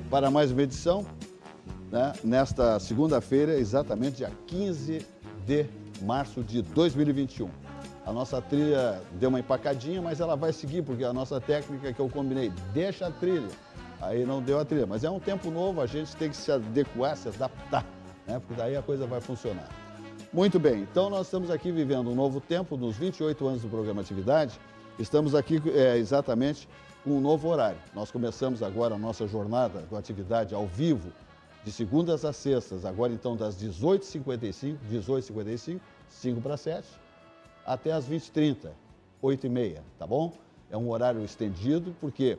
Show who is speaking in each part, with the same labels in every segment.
Speaker 1: para mais uma edição, né, nesta segunda-feira, exatamente dia 15 de março de 2021. A nossa trilha deu uma empacadinha, mas ela vai seguir, porque a nossa técnica que eu combinei, deixa a trilha. Aí não deu a trilha, mas é um tempo novo, a gente tem que se adequar, se adaptar, né, porque daí a coisa vai funcionar. Muito bem, então nós estamos aqui vivendo um novo tempo, nos 28 anos do programa Atividade, estamos aqui exatamente com um novo horário. Nós começamos agora a nossa jornada do Atividade ao vivo, de segundas a sextas, agora então das 18h55, 5 para 7, até as 20h30, 8h30, tá bom? É um horário estendido, porque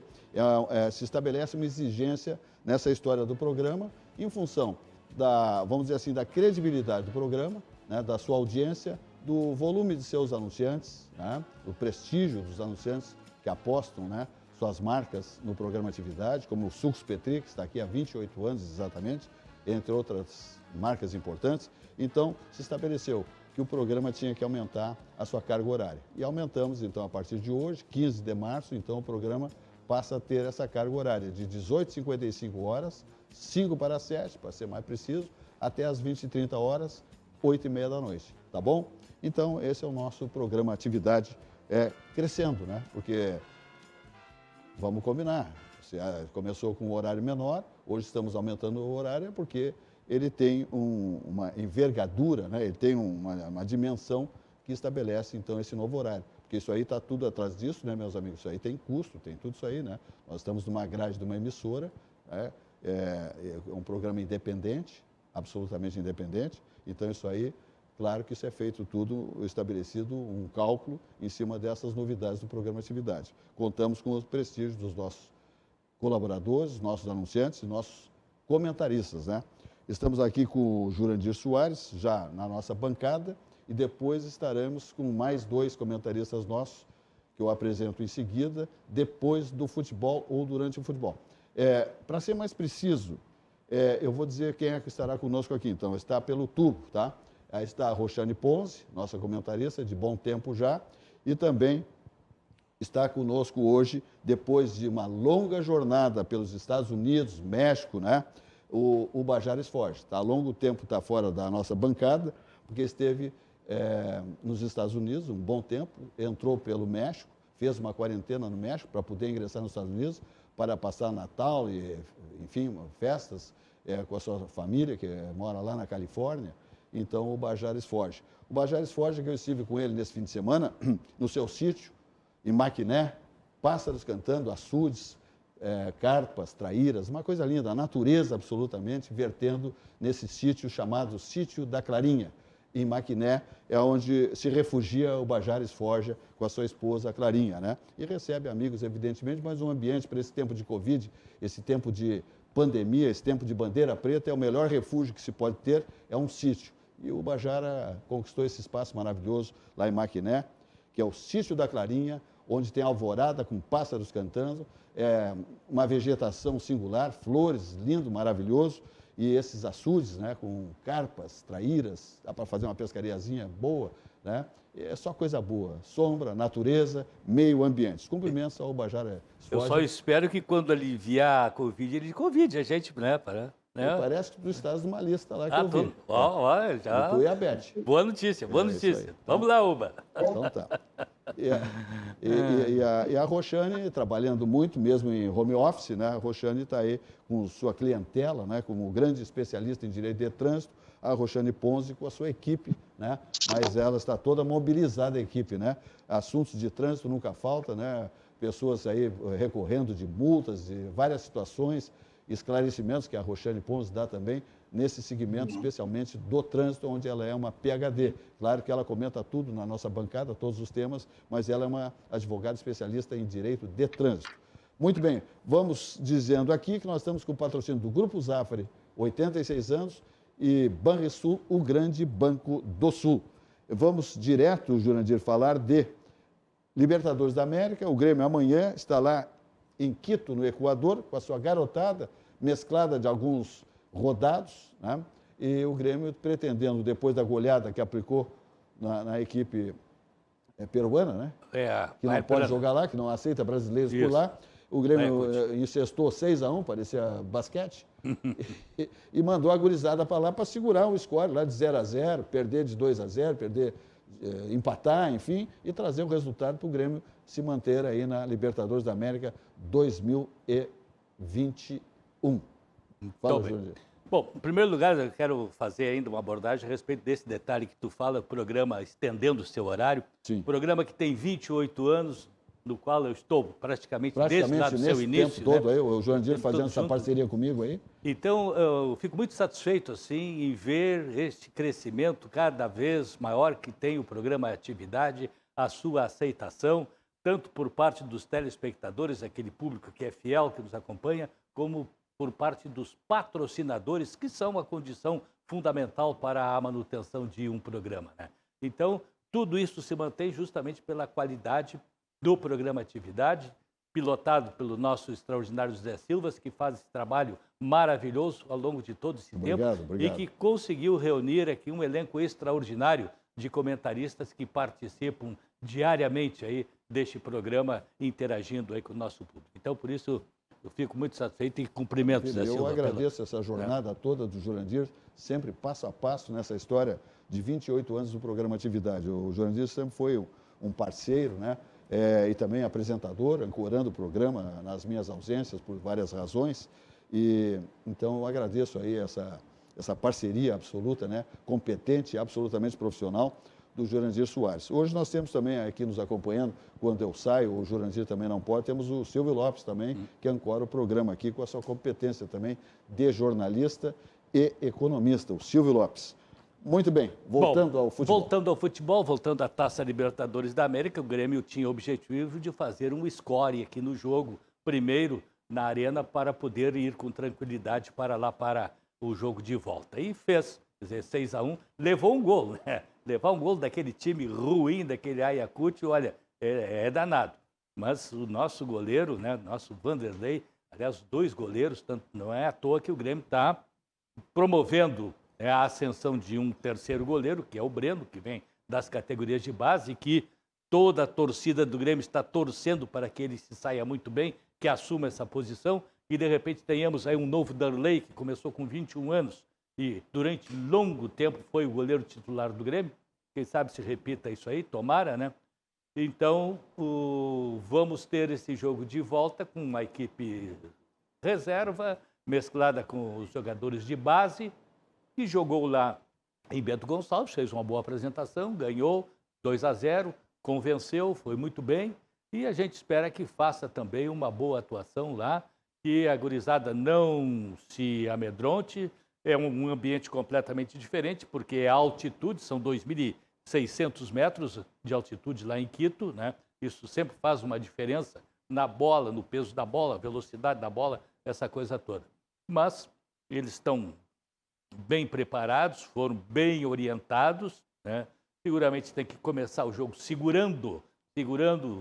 Speaker 1: se estabelece uma exigência nessa história do programa, em função da, vamos dizer assim, da credibilidade do programa, né, da sua audiência, do volume de seus anunciantes, né, do prestígio dos anunciantes que apostam, né, suas marcas no programa Atividade, como o Sucos Petri, que está aqui há 28 anos exatamente, entre outras marcas importantes. Então, se estabeleceu que o programa tinha que aumentar a sua carga horária. E aumentamos, então, a partir de hoje, 15 de março, então o programa passa a ter essa carga horária de 18h55, 5 para 7, para ser mais preciso, até as 20h30, 8h30 da noite, tá bom? Então, esse é o nosso programa Atividade crescendo, né? Porque, vamos combinar, você começou com um horário menor, hoje estamos aumentando o horário porque ele tem uma envergadura, né? Ele tem uma dimensão que estabelece, então, esse novo horário. Porque isso aí está tudo atrás disso, né, meus amigos? Isso aí tem custo, tem tudo isso aí, né? Nós estamos numa grade de uma emissora, né? É um programa independente, absolutamente independente. Então, isso aí, claro que isso é feito tudo estabelecido, um cálculo em cima dessas novidades do programa Atividade. Contamos com os prestígios dos nossos colaboradores, nossos anunciantes e nossos comentaristas, né? Estamos aqui com o Jurandir Soares, já na nossa bancada, e depois estaremos com mais 2 comentaristas nossos, que eu apresento em seguida, depois do futebol ou durante o futebol. Para ser mais preciso, eu vou dizer quem é que estará conosco aqui. Então, está pelo tubo, tá? Aí está a Roxane Ponce, nossa comentarista, de bom tempo já, e também está conosco hoje, depois de uma longa jornada pelos Estados Unidos, México, né? O Bajares Forge. Há longo tempo está fora da nossa bancada, porque esteve nos Estados Unidos um bom tempo, entrou pelo México, fez uma quarentena no México para poder ingressar nos Estados Unidos, para passar Natal e, enfim, festas com a sua família, que mora lá na Califórnia. Então, o Bajares Forge. O Bajares Forge, que eu estive com ele nesse fim de semana, no seu sítio, em Maquiné, pássaros cantando, açudes, carpas, traíras, uma coisa linda, a natureza absolutamente vertendo nesse sítio chamado Sítio da Clarinha. Em Maquiné é onde se refugia o Bajares Forja com a sua esposa Clarinha, né? E recebe amigos, evidentemente, mas um ambiente para esse tempo de Covid, esse tempo de pandemia, esse tempo de bandeira preta, é o melhor refúgio que se pode ter, é um sítio. E o Bajara conquistou esse espaço maravilhoso lá em Maquiné, que é o Sítio da Clarinha, onde tem alvorada com pássaros cantando, uma vegetação singular, flores, lindo, maravilhoso, e esses açudes, né, com carpas, traíras, dá para fazer uma pescariazinha boa, né? É só coisa boa, sombra, natureza, meio ambiente. Cumprimentos ao Bajara Forge.
Speaker 2: Eu só espero que quando aliviar a Covid, ele convide a gente, né?
Speaker 1: Parece que tu estás numa lista lá que eu vi.
Speaker 2: Já.
Speaker 1: Tu e a Beth.
Speaker 2: Boa notícia, boa notícia. Vamos lá, Uba.
Speaker 1: Então tá. E a Roxane, trabalhando muito, mesmo em home office, né? A Roxane está aí com sua clientela, né? Como grande especialista em direito de trânsito, a Roxane Ponce com a sua equipe, né? Mas ela está toda mobilizada, a equipe, né? Assuntos de trânsito nunca falta, né? Pessoas aí recorrendo de multas, de várias situações, esclarecimentos que a Roxane Ponce dá também nesse segmento, especialmente do trânsito, onde ela é uma PhD. Claro que ela comenta tudo na nossa bancada, todos os temas, mas ela é uma advogada especialista em direito de trânsito. Muito bem, vamos dizendo aqui que nós estamos com o patrocínio do Grupo Zafari, 86 anos, e Banrisul, o grande banco do Sul. Vamos direto, Jurandir, falar de Libertadores da América. O Grêmio amanhã está lá em Quito, no Equador, com a sua garotada, mesclada de alguns rodados, né? E o Grêmio pretendendo, depois da goleada que aplicou na equipe peruana, né? Que não pode jogar lá, que não aceita brasileiros por lá, o Grêmio incestou 6-1, parecia basquete, e mandou a gurizada para lá para segurar o score lá de 0-0, perder de 2-0, empatar, enfim, e trazer o resultado para o Grêmio se manter aí na Libertadores da América 2021. Fala, Júnior.
Speaker 2: Bom, em primeiro lugar, eu quero fazer ainda uma abordagem a respeito desse detalhe que tu fala, programa estendendo o seu horário.
Speaker 1: Sim.
Speaker 2: Programa que tem 28 anos, no qual eu estou praticamente desde lá do seu início.
Speaker 1: Tempo todo, aí, o Jurandir fazendo essa parceria comigo aí.
Speaker 2: Então, eu fico muito satisfeito, assim, em ver este crescimento cada vez maior que tem o programa Atividade, a sua aceitação, tanto por parte dos telespectadores, aquele público que é fiel, que nos acompanha, como por parte dos patrocinadores, que são a condição fundamental para a manutenção de um programa, né? Então, tudo isso se mantém justamente pela qualidade do programa Atividade, pilotado pelo nosso extraordinário José Silva, que faz esse trabalho maravilhoso ao longo de todo esse tempo e que conseguiu reunir aqui um elenco extraordinário de comentaristas que participam diariamente aí deste programa, interagindo aí com o nosso público. Então, por isso, eu fico muito satisfeito e cumprimento José Silva.
Speaker 1: Eu agradeço essa jornada toda do Jurandir, sempre passo a passo nessa história de 28 anos do programa Atividade. O Jurandir sempre foi um parceiro, né? E também apresentador, ancorando o programa nas minhas ausências por várias razões. E então eu agradeço aí essa parceria absoluta, né? Competente, absolutamente profissional do Jurandir Soares. Hoje nós temos também aqui nos acompanhando, quando eu saio, o Jurandir também não pode, temos o Silvio Lopes também, que ancora o programa aqui com a sua competência também de jornalista e economista, o Silvio Lopes. Muito bem, voltando ao futebol.
Speaker 2: Voltando ao futebol, voltando à Taça Libertadores da América, o Grêmio tinha o objetivo de fazer um score aqui no jogo, primeiro na arena, para poder ir com tranquilidade para lá, para o jogo de volta. E fez, quer dizer, 6-1, levou um gol, né? Levar um gol daquele time ruim, daquele Ayacucho, olha, é danado. Mas o nosso goleiro, né, nosso Vanderlei, aliás, os dois goleiros, tanto, não é à toa que o Grêmio está promovendo a ascensão de um terceiro goleiro, que é o Breno, que vem das categorias de base, que toda a torcida do Grêmio está torcendo para que ele se saia muito bem, que assuma essa posição, e de repente tenhamos aí um novo Darley, que começou com 21 anos, e durante longo tempo foi o goleiro titular do Grêmio. Quem sabe se repita isso aí, tomara, né? Então, vamos ter esse jogo de volta com uma equipe reserva, mesclada com os jogadores de base, que jogou lá em Bento Gonçalves, fez uma boa apresentação, ganhou 2-0, convenceu, foi muito bem, e a gente espera que faça também uma boa atuação lá, que a gurizada não se amedronte. É um ambiente completamente diferente, porque é altitude, são 2.600 metros de altitude lá em Quito, né? Isso sempre faz uma diferença na bola, no peso da bola, velocidade da bola, essa coisa toda. Mas eles estão bem preparados, foram bem orientados, né? Seguramente tem que começar o jogo segurando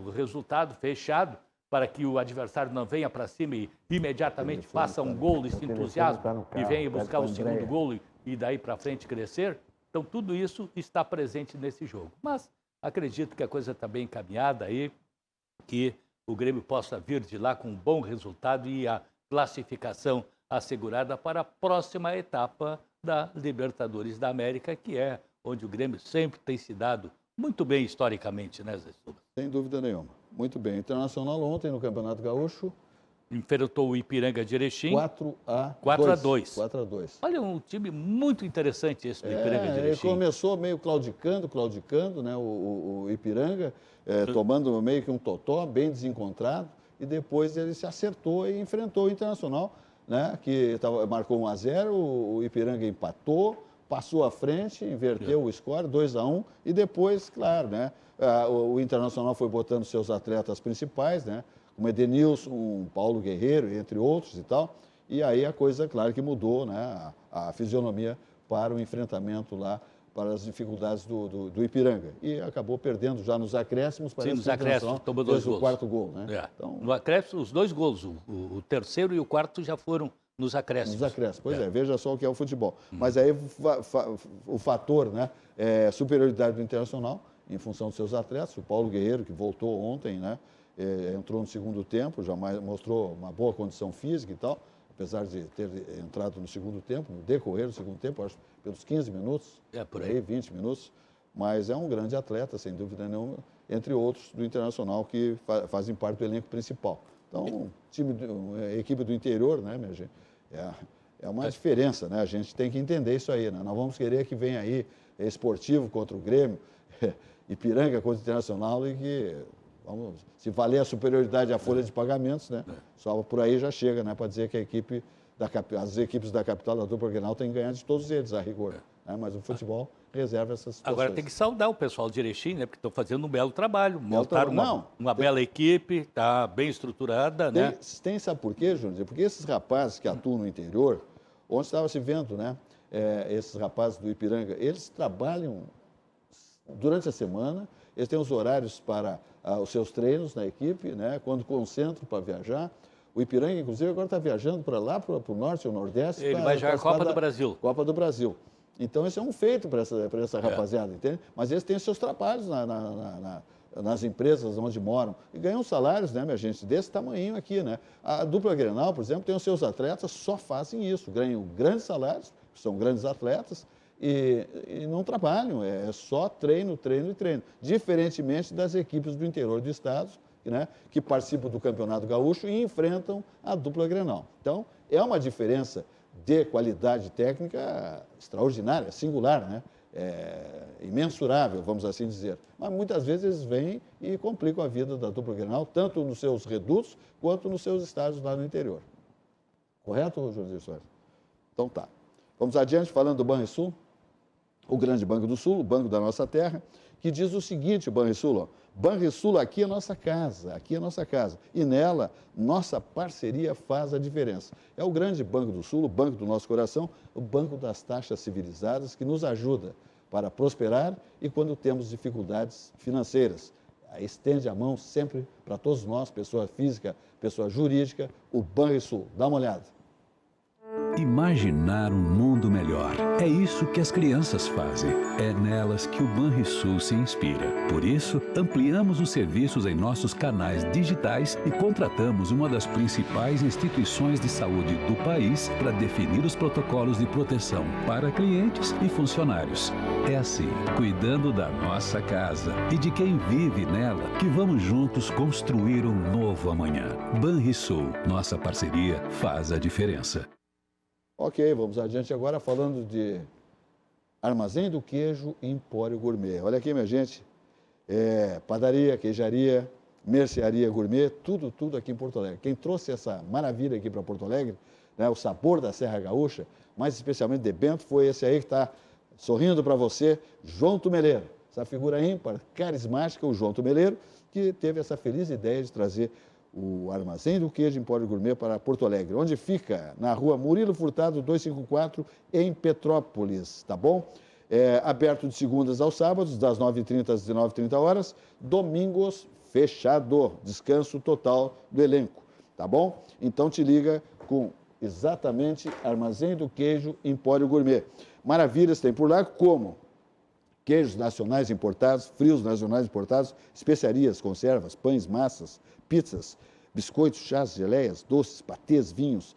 Speaker 2: o resultado fechado, para que o adversário não venha para cima e imediatamente faça um gol e se entusiasme e venha buscar o segundo gol e daí para frente crescer. Então, tudo isso está presente nesse jogo. Mas acredito que a coisa está bem encaminhada aí, que o Grêmio possa vir de lá com um bom resultado e a classificação assegurada para a próxima etapa da Libertadores da América, que é onde o Grêmio sempre tem se dado muito bem historicamente, né, Zé Silva?
Speaker 1: Sem dúvida nenhuma. Muito bem. Internacional ontem no Campeonato Gaúcho
Speaker 2: enfrentou o Ipiranga de Erechim.
Speaker 1: 4-2. 4-2.
Speaker 2: Olha, um time muito interessante esse do Ipiranga de Erechim.
Speaker 1: Ele começou meio claudicando, né, o Ipiranga, tomando meio que um totó, bem desencontrado, e depois ele se acertou e enfrentou o Internacional, né, que marcou 1-0, o Ipiranga empatou, passou à frente, inverteu o score, 2-1, e depois, claro, né, o Internacional foi botando seus atletas principais, né, como Edenilson, Paulo Guerreiro, entre outros e tal, e aí a coisa, claro, que mudou, né, a fisionomia para o enfrentamento lá, para as dificuldades do Ipiranga. E acabou perdendo já nos acréscimos,
Speaker 2: parece. Sim, nos acréscimos, tomou 2 gols.
Speaker 1: O quarto gol, né?
Speaker 2: É. Então, no acréscimo, os 2 gols, o terceiro e o quarto já foram nos acréscimos.
Speaker 1: Nos acréscimos, pois é, veja só o que é o futebol. Mas aí o fator, né, superioridade do Internacional, em função dos seus atletas, o Paulo Guerreiro, que voltou ontem, né, entrou no segundo tempo, já mostrou uma boa condição física e tal, apesar de ter entrado no segundo tempo, no decorrer do segundo tempo, acho pelos 15 minutos,
Speaker 2: por aí
Speaker 1: 20 minutos, mas é um grande atleta, sem dúvida nenhuma, entre outros do Internacional que fazem parte do elenco principal. Então, a equipe do interior, né, minha gente, é uma diferença, né? A gente tem que entender isso aí, né? Nós vamos querer que venha aí Esportivo contra o Grêmio, Ipiranga contra o Internacional e que, se valer a superioridade à folha de pagamentos, né? Só por aí já chega, né? Para dizer que as equipes da capital da dupla Grenal têm que ganhar de todos eles, a rigor. Né? Mas o futebol reserva essas situações.
Speaker 2: Agora tem que saudar o pessoal de Erechim, né? Porque estão fazendo um belo trabalho, montaram uma bela equipe, está bem estruturada, né?
Speaker 1: Sabe por quê, Júnior? Porque esses rapazes que atuam no interior, onde estava se vendo, né? Esses rapazes do Ipiranga, eles trabalham durante a semana, eles têm os horários para os seus treinos na equipe, né? Quando concentram para viajar. O Ipiranga, inclusive, agora está viajando para lá, para o norte ou nordeste.
Speaker 2: Ele vai jogar a Copa do Brasil.
Speaker 1: Copa do Brasil. Então, isso é um feito para essa rapaziada, entende? Mas eles têm seus trabalhos nas empresas onde moram. E ganham salários, né, minha gente, desse tamanho aqui, né? A dupla Grenal, por exemplo, tem os seus atletas, só fazem isso. Ganham grandes salários, são grandes atletas, e não trabalham. É só treino, treino e treino. Diferentemente das equipes do interior do estado, né, que participam do Campeonato Gaúcho e enfrentam a dupla Grenal. Então, é uma diferença de qualidade técnica extraordinária, singular, né? Imensurável, vamos assim dizer. Mas muitas vezes eles vêm e complicam a vida da dupla Grenal, tanto nos seus redutos quanto nos seus estádios lá no interior. Correto, José Soares? Então tá. Vamos adiante falando do Banrisul, o grande Banco do Sul, o banco da nossa terra, que diz o seguinte, o Banrisul, ó, Banrisul, aqui é nossa casa, aqui é nossa casa. E nela, nossa parceria faz a diferença. É o grande Banco do Sul, o banco do nosso coração, o banco das taxas civilizadas que nos ajuda para prosperar e quando temos dificuldades financeiras. Estende a mão sempre para todos nós, pessoa física, pessoa jurídica, o Banrisul. Dá uma olhada.
Speaker 3: Imaginar um mundo melhor. É isso que as crianças fazem. É nelas que o Banrisul se inspira. Por isso, ampliamos os serviços em nossos canais digitais e contratamos uma das principais instituições de saúde do país para definir os protocolos de proteção para clientes e funcionários. É assim, cuidando da nossa casa e de quem vive nela, que vamos juntos construir um novo amanhã. Banrisul, nossa parceria faz a diferença.
Speaker 1: Ok, vamos adiante agora falando de Armazém do Queijo Empório Gourmet. Olha aqui, minha gente, padaria, queijaria, mercearia gourmet, tudo aqui em Porto Alegre. Quem trouxe essa maravilha aqui para Porto Alegre, né, o sabor da Serra Gaúcha, mais especialmente de Bento, foi esse aí que está sorrindo para você, João Tumeleiro. Essa figura ímpar, carismática, o João Tumeleiro, que teve essa feliz ideia de trazer o Armazém do Queijo Empório Gourmet para Porto Alegre, onde fica na rua Murilo Furtado 254, em Petrópolis, tá bom? Aberto de segundas aos sábados, das 9h30 às 19h30, domingos fechado, descanso total do elenco, tá bom? Então te liga com exatamente Armazém do Queijo Empório Gourmet. Maravilhas tem por lá, como queijos nacionais importados, frios nacionais importados, especiarias, conservas, pães, massas, pizzas, biscoitos, chás, geleias, doces, patês, vinhos,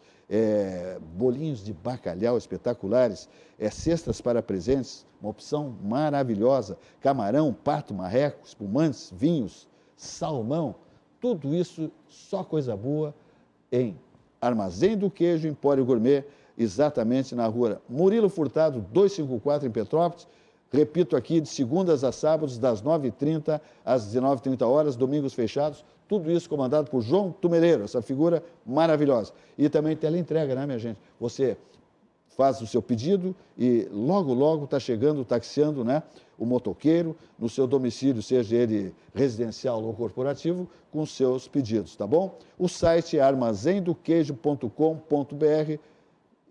Speaker 1: bolinhos de bacalhau espetaculares, cestas para presentes, uma opção maravilhosa, camarão, pato, marreco, espumantes, vinhos, salmão, tudo isso só coisa boa em Armazém do Queijo Empório Gourmet, exatamente na rua Murilo Furtado 254, em Petrópolis. Repito aqui, de segundas a sábados, das 9h30 às 19h30, domingos fechados. Tudo isso comandado por João Tumeleiro, essa figura maravilhosa. E também teleentrega, né, minha gente? Você faz o seu pedido e logo está chegando, taxiando, né, o motoqueiro no seu domicílio, seja ele residencial ou corporativo, com seus pedidos, tá bom? O site é armazendoqueijo.com.br.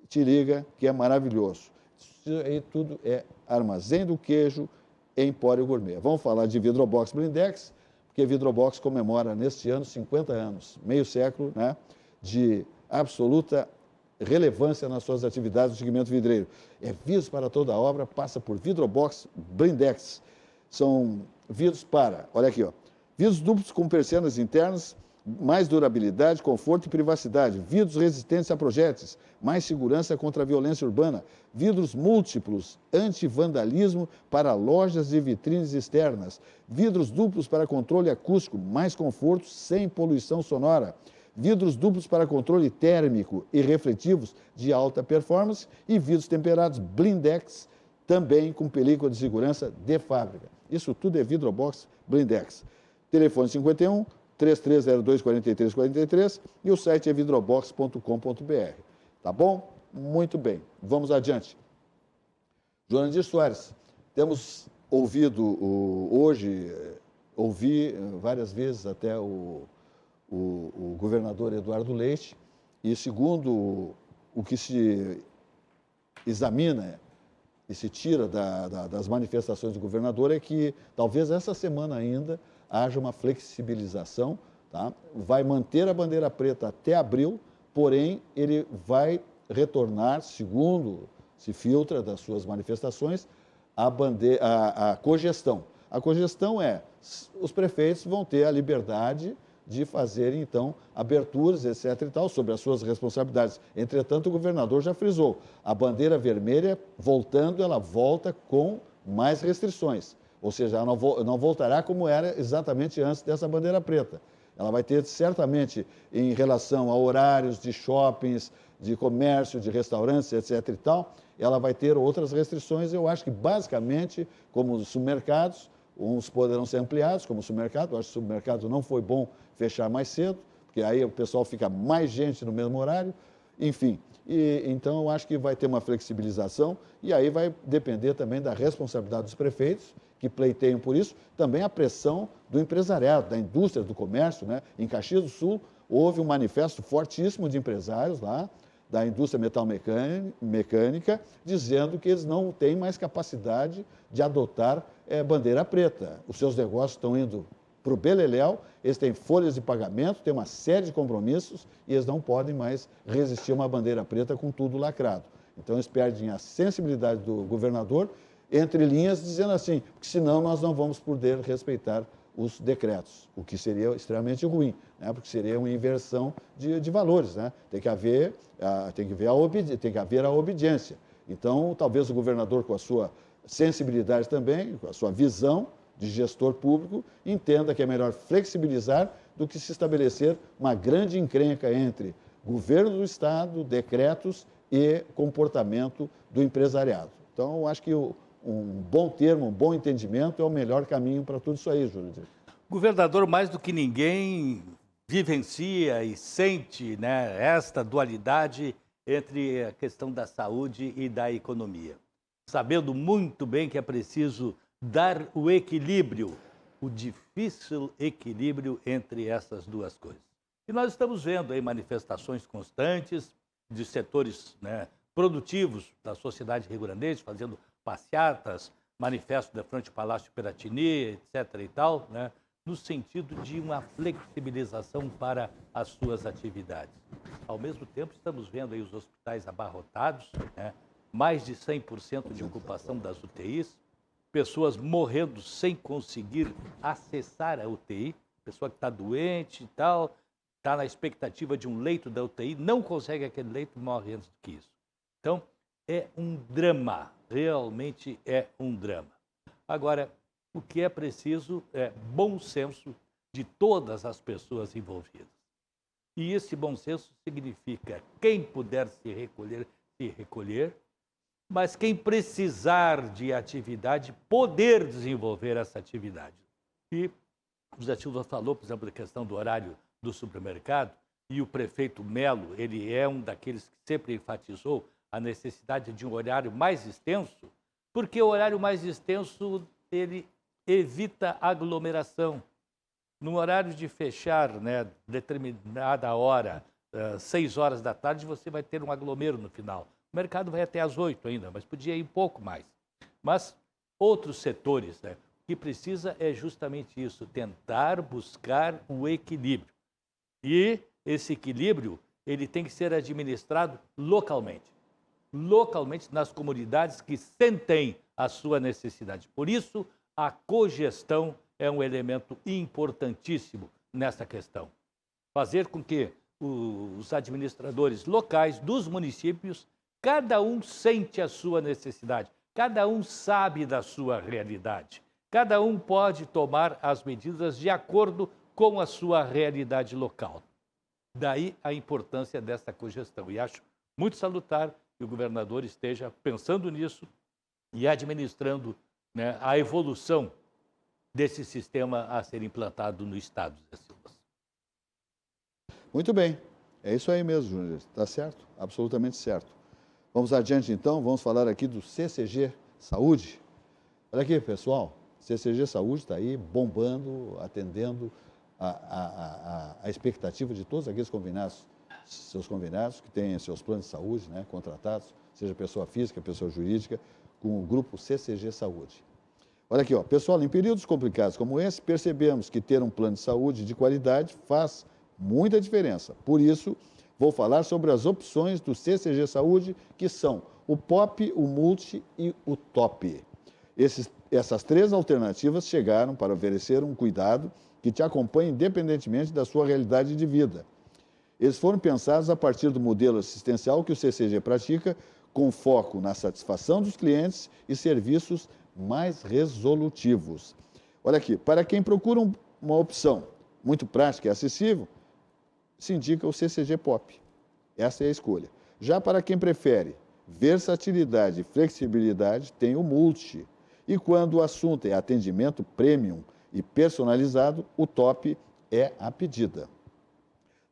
Speaker 1: Te liga, que é maravilhoso. Isso aí tudo é Armazém do Queijo Empório Gourmet. Vamos falar de Vidrobox Blindex, porque Vidrobox comemora neste ano 50 anos, meio século, né, de absoluta relevância nas suas atividades do segmento vidreiro. É vidros para toda a obra, passa por Vidrobox Blindex. São vidros para, olha aqui, ó, Vidros duplos com persianas internas, mais durabilidade, conforto e privacidade. Vidros resistentes a projéteis, mais segurança contra a violência urbana. Vidros múltiplos, anti-vandalismo para lojas e vitrines externas. Vidros duplos para controle acústico, mais conforto sem poluição sonora. Vidros duplos para controle térmico e refletivos de alta performance. E vidros temperados Blindex, também com película de segurança de fábrica. Isso tudo é Vidrobox Blindex. Telefone 51 3302 4343 e o site é vidrobox.com.br. Tá bom? Muito bem. Vamos adiante. Jorandir Soares, temos ouvido ouvi várias vezes até o governador Eduardo Leite, e segundo o que se examina e se tira das manifestações do governador é que talvez essa semana ainda haja uma flexibilização, tá? Vai manter a bandeira preta até abril, porém ele vai retornar, segundo se filtra das suas manifestações, a cogestão. A cogestão é, os prefeitos vão ter a liberdade de fazer, então, aberturas, etc. e tal, sobre as suas responsabilidades. Entretanto, o governador já frisou, a bandeira vermelha, voltando, ela volta com mais restrições. Ou seja, ela não voltará como era exatamente antes dessa bandeira preta. Ela vai ter, certamente, em relação a horários de shoppings, de comércio, de restaurantes, etc. e tal, ela vai ter outras restrições. Eu acho que, basicamente, como os supermercados, uns poderão ser ampliados, como o supermercado. Eu acho que o supermercado não foi bom fechar mais cedo, porque aí o pessoal fica mais gente no mesmo horário. Enfim, então eu acho que vai ter uma flexibilização e aí vai depender também da responsabilidade dos prefeitos, que pleiteiam por isso, também a pressão do empresariado, da indústria, do comércio, né? Em Caxias do Sul, houve um manifesto fortíssimo de empresários lá, da indústria metalmecânica, dizendo que eles não têm mais capacidade de adotar bandeira preta. Os seus negócios estão indo para o beleléu, eles têm folhas de pagamento, têm uma série de compromissos e eles não podem mais resistir a uma bandeira preta com tudo lacrado. Então, eles perdem a sensibilidade do governador, entre linhas, dizendo assim, porque senão nós não vamos poder respeitar os decretos, o que seria extremamente ruim, né? Porque seria uma inversão de valores, né? Tem que haver a obediência. Então, talvez o governador, com a sua sensibilidade também, com a sua visão de gestor público, entenda que é melhor flexibilizar do que se estabelecer uma grande encrenca entre governo do Estado, decretos e comportamento do empresariado. Então, eu acho que um bom termo, um bom entendimento é o melhor caminho para tudo isso aí, Júlio.
Speaker 2: O governador, mais do que ninguém, vivencia e sente, né, esta dualidade entre a questão da saúde e da economia, sabendo muito bem que é preciso dar o equilíbrio, o difícil equilíbrio entre essas duas coisas. E nós estamos vendo aí manifestações constantes de setores, né, produtivos da sociedade rio-grandense, fazendo passeatas, manifestos da frente do Palácio Piratini, etc. e tal, né, no sentido de uma flexibilização para as suas atividades. Ao mesmo tempo, estamos vendo aí os hospitais abarrotados, né, mais de 100% de ocupação das UTIs, pessoas morrendo sem conseguir acessar a UTI, pessoa que está doente e tal, está na expectativa de um leito da UTI, não consegue aquele leito e morre antes do que isso. Então, é um drama, realmente é um drama. Agora, o que é preciso é bom senso de todas as pessoas envolvidas. E esse bom senso significa quem puder se recolher, mas quem precisar de atividade, poder desenvolver essa atividade. E o Zé Silva falou, por exemplo, da questão do horário do supermercado, e o prefeito Melo, ele é um daqueles que sempre enfatizou a necessidade de um horário mais extenso, porque o horário mais extenso, ele evita aglomeração. No horário de fechar, né, determinada hora, 6 horas da tarde, você vai ter um aglomero no final. O mercado vai até às 8 ainda, mas podia ir um pouco mais. Mas outros setores, né, o que precisa é justamente isso, tentar buscar o equilíbrio. E esse equilíbrio, ele tem que ser administrado localmente. Localmente nas comunidades que sentem a sua necessidade. Por isso, a cogestão é um elemento importantíssimo nessa questão. Fazer com que os administradores locais dos municípios, cada um sente a sua necessidade, cada um sabe da sua realidade, cada um pode tomar as medidas de acordo com a sua realidade local. Daí a importância dessa cogestão. E acho muito salutar que o governador esteja pensando nisso e administrando, né, a evolução desse sistema a ser implantado no Estado, Zé Silas.
Speaker 1: Muito bem, é isso aí mesmo, Júnior. Está certo? Absolutamente certo. Vamos adiante então, vamos falar aqui do CCG Saúde. Olha aqui, pessoal, CCG Saúde está aí bombando, atendendo a expectativa de todos aqueles conveniados, seus conveniados que têm seus planos de saúde, né, contratados, seja pessoa física, pessoa jurídica, com o grupo CCG Saúde. Olha aqui, ó, pessoal, em períodos complicados como esse, percebemos que ter um plano de saúde de qualidade faz muita diferença. Por isso, vou falar sobre as opções do CCG Saúde, que são o POP, o Multi e o TOP. Essas três alternativas chegaram para oferecer um cuidado que te acompanhe independentemente da sua realidade de vida. Eles foram pensados a partir do modelo assistencial que o CCG pratica, com foco na satisfação dos clientes e serviços mais resolutivos. Olha aqui, para quem procura uma opção muito prática e acessível, se indica o CCG POP. Essa é a escolha. Já para quem prefere versatilidade e flexibilidade, tem o Multi. E quando o assunto é atendimento premium e personalizado, o TOP é a pedida.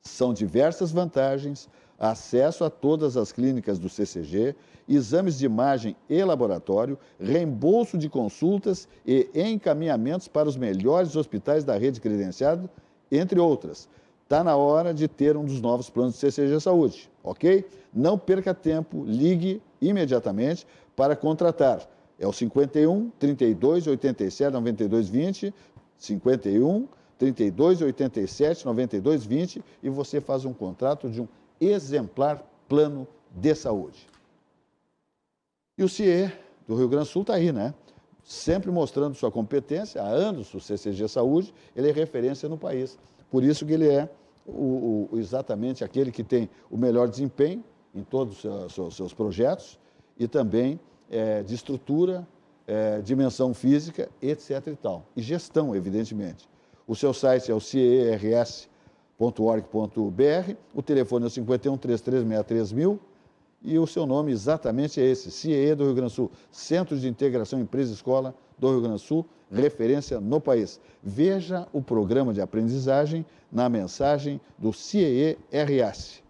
Speaker 1: São diversas vantagens, acesso a todas as clínicas do CCG, exames de imagem e laboratório, reembolso de consultas e encaminhamentos para os melhores hospitais da rede credenciada, entre outras. Está na hora de ter um dos novos planos do CCG Saúde, ok? Não perca tempo, ligue imediatamente para contratar. É o 51 32 87 92 20, 51 32 87 92 20 e você faz um contrato de um exemplar plano de saúde. E o CIE do Rio Grande do Sul está aí, né? Sempre mostrando sua competência. Há anos o CCG Saúde, ele é referência no país. Por isso que ele é exatamente aquele que tem o melhor desempenho em todos os seus projetos e também de estrutura, dimensão física, etc. e tal. E gestão, evidentemente. O seu site é o ciers.org.br, o telefone é o 51 3363 1000 e o seu nome exatamente é esse, CIE do Rio Grande do Sul, Centro de Integração Empresa-Escola do Rio Grande do Sul, referência no país. Veja o programa de aprendizagem na mensagem do CIE-RS.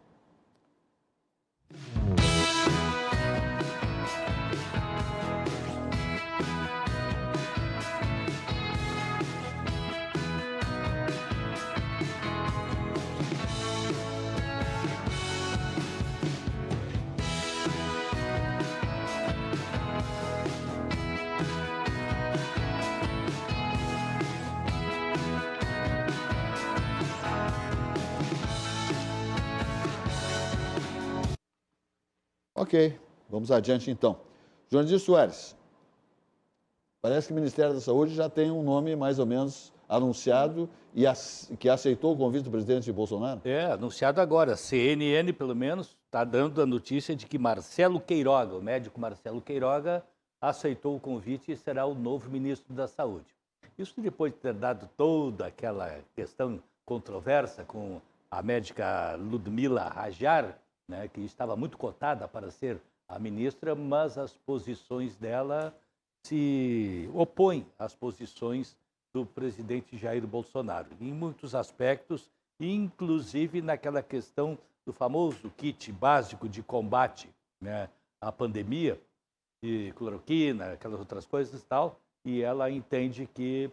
Speaker 1: Ok, vamos adiante então. Joandir Soares, parece que o Ministério da Saúde já tem um nome mais ou menos anunciado e que aceitou o convite do presidente Bolsonaro?
Speaker 2: Anunciado agora. CNN, pelo menos, está dando a notícia de que Marcelo Queiroga, o médico Marcelo Queiroga, aceitou o convite e será o novo ministro da Saúde. Isso depois de ter dado toda aquela questão controversa com a médica Ludmila Rajar, né, que estava muito cotada para ser a ministra, mas as posições dela se opõem às posições do presidente Jair Bolsonaro, em muitos aspectos, inclusive naquela questão do famoso kit básico de combate, né, à pandemia, de cloroquina, aquelas outras coisas e tal, e ela entende que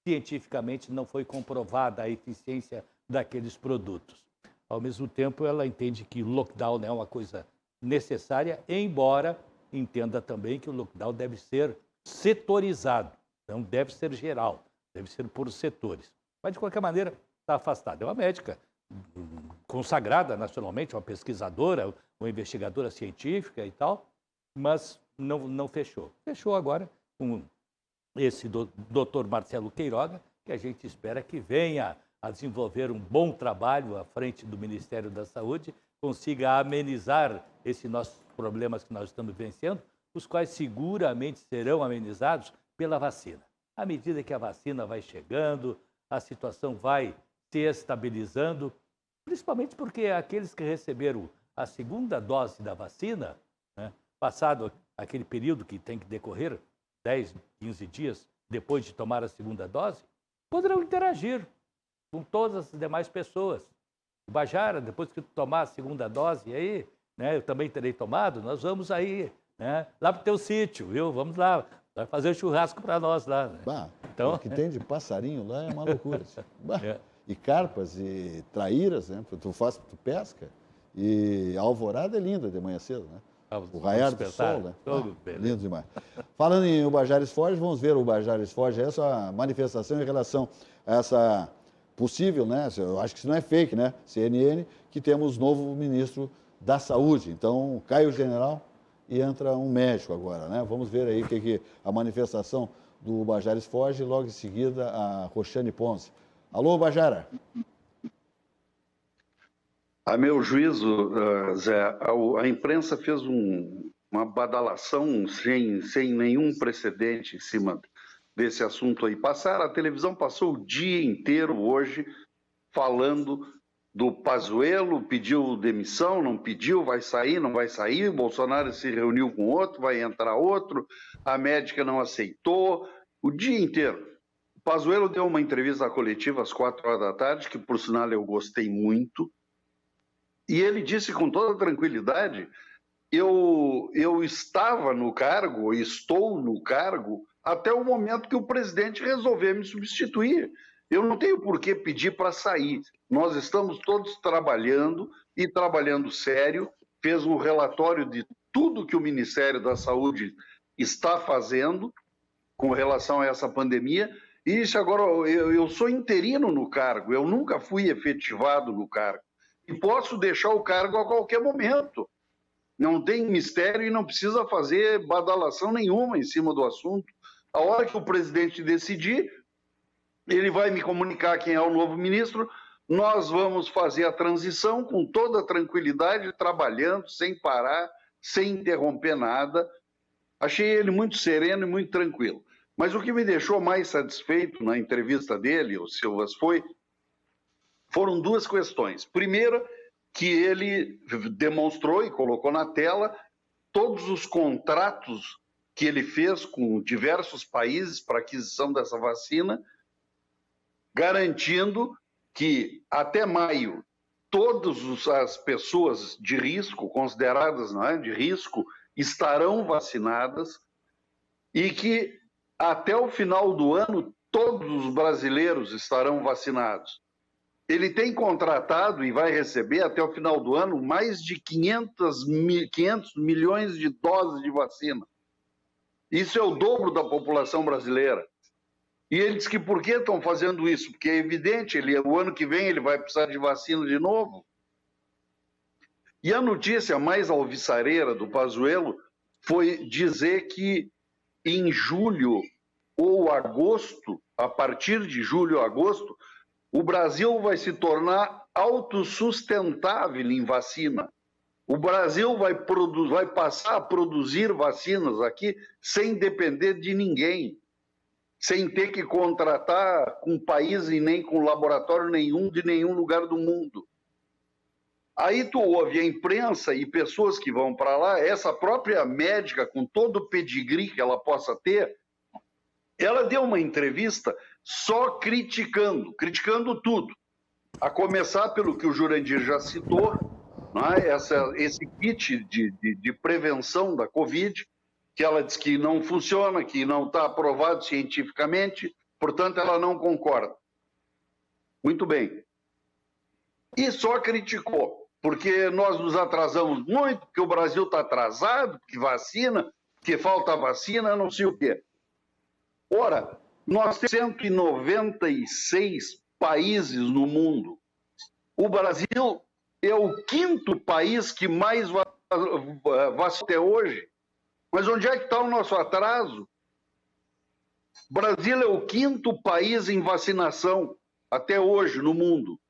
Speaker 2: cientificamente não foi comprovada a eficiência daqueles produtos. Ao mesmo tempo, ela entende que o lockdown é uma coisa necessária, embora entenda também que o lockdown deve ser setorizado, não deve ser geral, deve ser por setores. Mas, de qualquer maneira, está afastada. É uma médica consagrada nacionalmente, uma pesquisadora, uma investigadora científica e tal, mas não fechou. Fechou agora com esse doutor Marcelo Queiroga, que a gente espera que venha a desenvolver um bom trabalho à frente do Ministério da Saúde, consiga amenizar esses nossos problemas que nós estamos vencendo, os quais seguramente serão amenizados pela vacina. À medida que a vacina vai chegando, a situação vai se estabilizando, principalmente porque aqueles que receberam a segunda dose da vacina, né, passado aquele período que tem que decorrer, 10, 15 dias depois de tomar a segunda dose, poderão interagir com todas as demais pessoas. O Bajara, depois que tomar a segunda dose, aí, né, eu também terei tomado, nós vamos aí, né, lá para o teu sítio, viu? Vamos lá, vai fazer um churrasco para nós lá. Né?
Speaker 1: Bah,
Speaker 2: então,
Speaker 1: o que tem de passarinho lá é uma loucura. Bah, e carpas e traíras, né? Tu pesca, e a alvorada é linda de manhã cedo, né? O raiar do sol, né? Lindo demais. Falando em Ubajares Forge, vamos ver o Ubajares Forge, essa manifestação em relação a essa possível, né? Eu acho que isso não é fake, né? CNN, que temos novo ministro da Saúde. Então, cai o general e entra um médico agora, né? Vamos ver aí o que a manifestação do Ubajares Forge e logo em seguida a Roxane Ponce. Alô, Bajara.
Speaker 4: A meu juízo, Zé, a imprensa fez uma badalação sem nenhum precedente em cima desse assunto aí. A televisão passou o dia inteiro hoje falando do Pazuello, pediu demissão, não pediu, vai sair, não vai sair, o Bolsonaro se reuniu com outro, vai entrar outro, a médica não aceitou, o dia inteiro. O Pazuello deu uma entrevista coletiva às 4 horas da tarde, que por sinal eu gostei muito, e ele disse com toda tranquilidade, eu estava no cargo, estou no cargo, até o momento que o presidente resolver me substituir. Eu não tenho por que pedir para sair. Nós estamos todos trabalhando, e trabalhando sério, fez um relatório de tudo que o Ministério da Saúde está fazendo com relação a essa pandemia, e isso agora, eu sou interino no cargo, eu nunca fui efetivado no cargo. E posso deixar o cargo a qualquer momento. Não tem mistério e não precisa fazer badalação nenhuma em cima do assunto. A hora que o presidente decidir, ele vai me comunicar quem é o novo ministro, nós vamos fazer a transição com toda a tranquilidade, trabalhando, sem parar, sem interromper nada. Achei ele muito sereno e muito tranquilo. Mas o que me deixou mais satisfeito na entrevista dele, o Silvas, foram duas questões. Primeira, que ele demonstrou e colocou na tela todos os contratos que ele fez com diversos países para aquisição dessa vacina, garantindo que até maio todas as pessoas de risco, consideradas, não é, de risco, estarão vacinadas e que até o final do ano todos os brasileiros estarão vacinados. Ele tem contratado e vai receber até o final do ano mais de 500 milhões de doses de vacina. Isso é o dobro da população brasileira. E ele diz que por que estão fazendo isso? Porque é evidente, o ano que vem ele vai precisar de vacina de novo. E a notícia mais alvissareira do Pazuello foi dizer que em julho ou agosto, a partir de julho ou agosto, o Brasil vai se tornar autossustentável em vacina. O Brasil vai passar a produzir vacinas aqui sem depender de ninguém, sem ter que contratar com país e nem com laboratório nenhum de nenhum lugar do mundo. Aí tu ouve a imprensa e pessoas que vão para lá, essa própria médica, com todo o pedigree que ela possa ter, ela deu uma entrevista só criticando tudo. A começar pelo que o Jurandir já citou, não é? Esse kit de prevenção da Covid, que ela diz que não funciona, que não está aprovado cientificamente, portanto ela não concorda. Muito bem. E só criticou, porque nós nos atrasamos muito, porque o Brasil está atrasado, que vacina, que falta vacina, não sei o quê. Ora, nós temos 196 países no mundo. O Brasil é o 5º país que mais vacina até hoje. Mas onde é que está o nosso atraso? O Brasil é o 5º país em vacinação até hoje no mundo.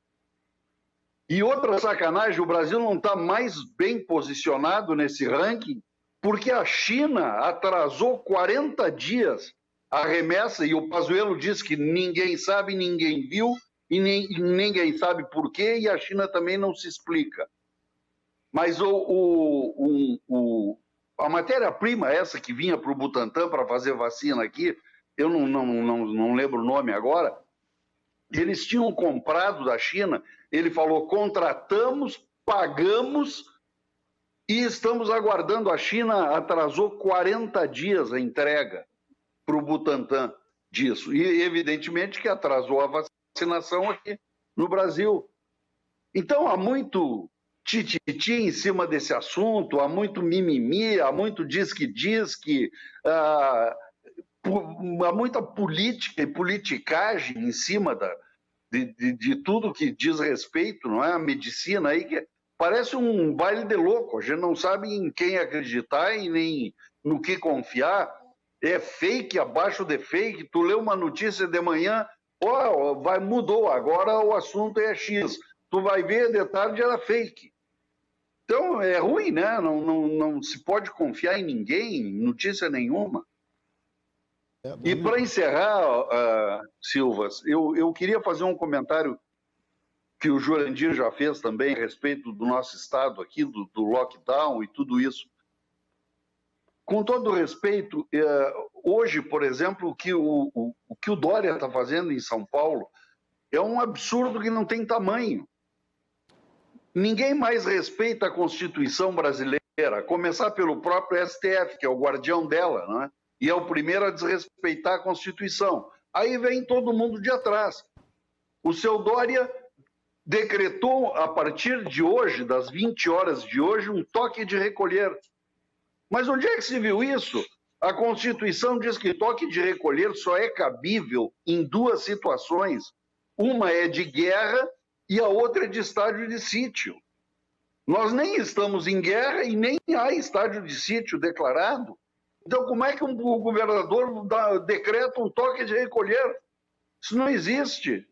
Speaker 4: E outra sacanagem, o Brasil não está mais bem posicionado nesse ranking porque a China atrasou 40 dias a remessa, e o Pazuello diz que ninguém sabe, ninguém viu, e ninguém sabe por quê, e a China também não se explica. Mas a matéria-prima essa que vinha para o Butantan para fazer vacina aqui, eu não lembro o nome agora, eles tinham comprado da China, ele falou, contratamos, pagamos e estamos aguardando. A China atrasou 40 dias a entrega para o Butantan disso. E evidentemente que atrasou a vacinação aqui no Brasil. Então há muito tititi em cima desse assunto, há muito mimimi, há muito diz-que, há muita política e politicagem em cima de tudo que diz respeito, não é? A medicina aí, que parece um baile de louco, a gente não sabe em quem acreditar e nem no que confiar, é fake abaixo de fake, tu lê uma notícia de manhã, mudou, agora o assunto é X, tu vai ver, de tarde era fake. Então é ruim, né? Não se pode confiar em ninguém, notícia nenhuma. E para encerrar, Silvas, eu queria fazer um comentário que o Jurandir já fez também a respeito do nosso estado aqui, do lockdown e tudo isso. Com todo respeito, hoje, por exemplo, o que o Dória está fazendo em São Paulo é um absurdo que não tem tamanho. Ninguém mais respeita a Constituição brasileira, a começar pelo próprio STF, que é o guardião dela, não é? E é o primeiro a desrespeitar a Constituição. Aí vem todo mundo de atrás. O seu Dória decretou, a partir de hoje, das 20 horas de hoje, um toque de recolher. Mas onde é que se viu isso? A Constituição diz que toque de recolher só é cabível em 2 situações. Uma é de guerra e a outra é de estádio de sítio. Nós nem estamos em guerra e nem há estádio de sítio declarado. Então, como é que um governador decreta um toque de recolher? Isso não existe.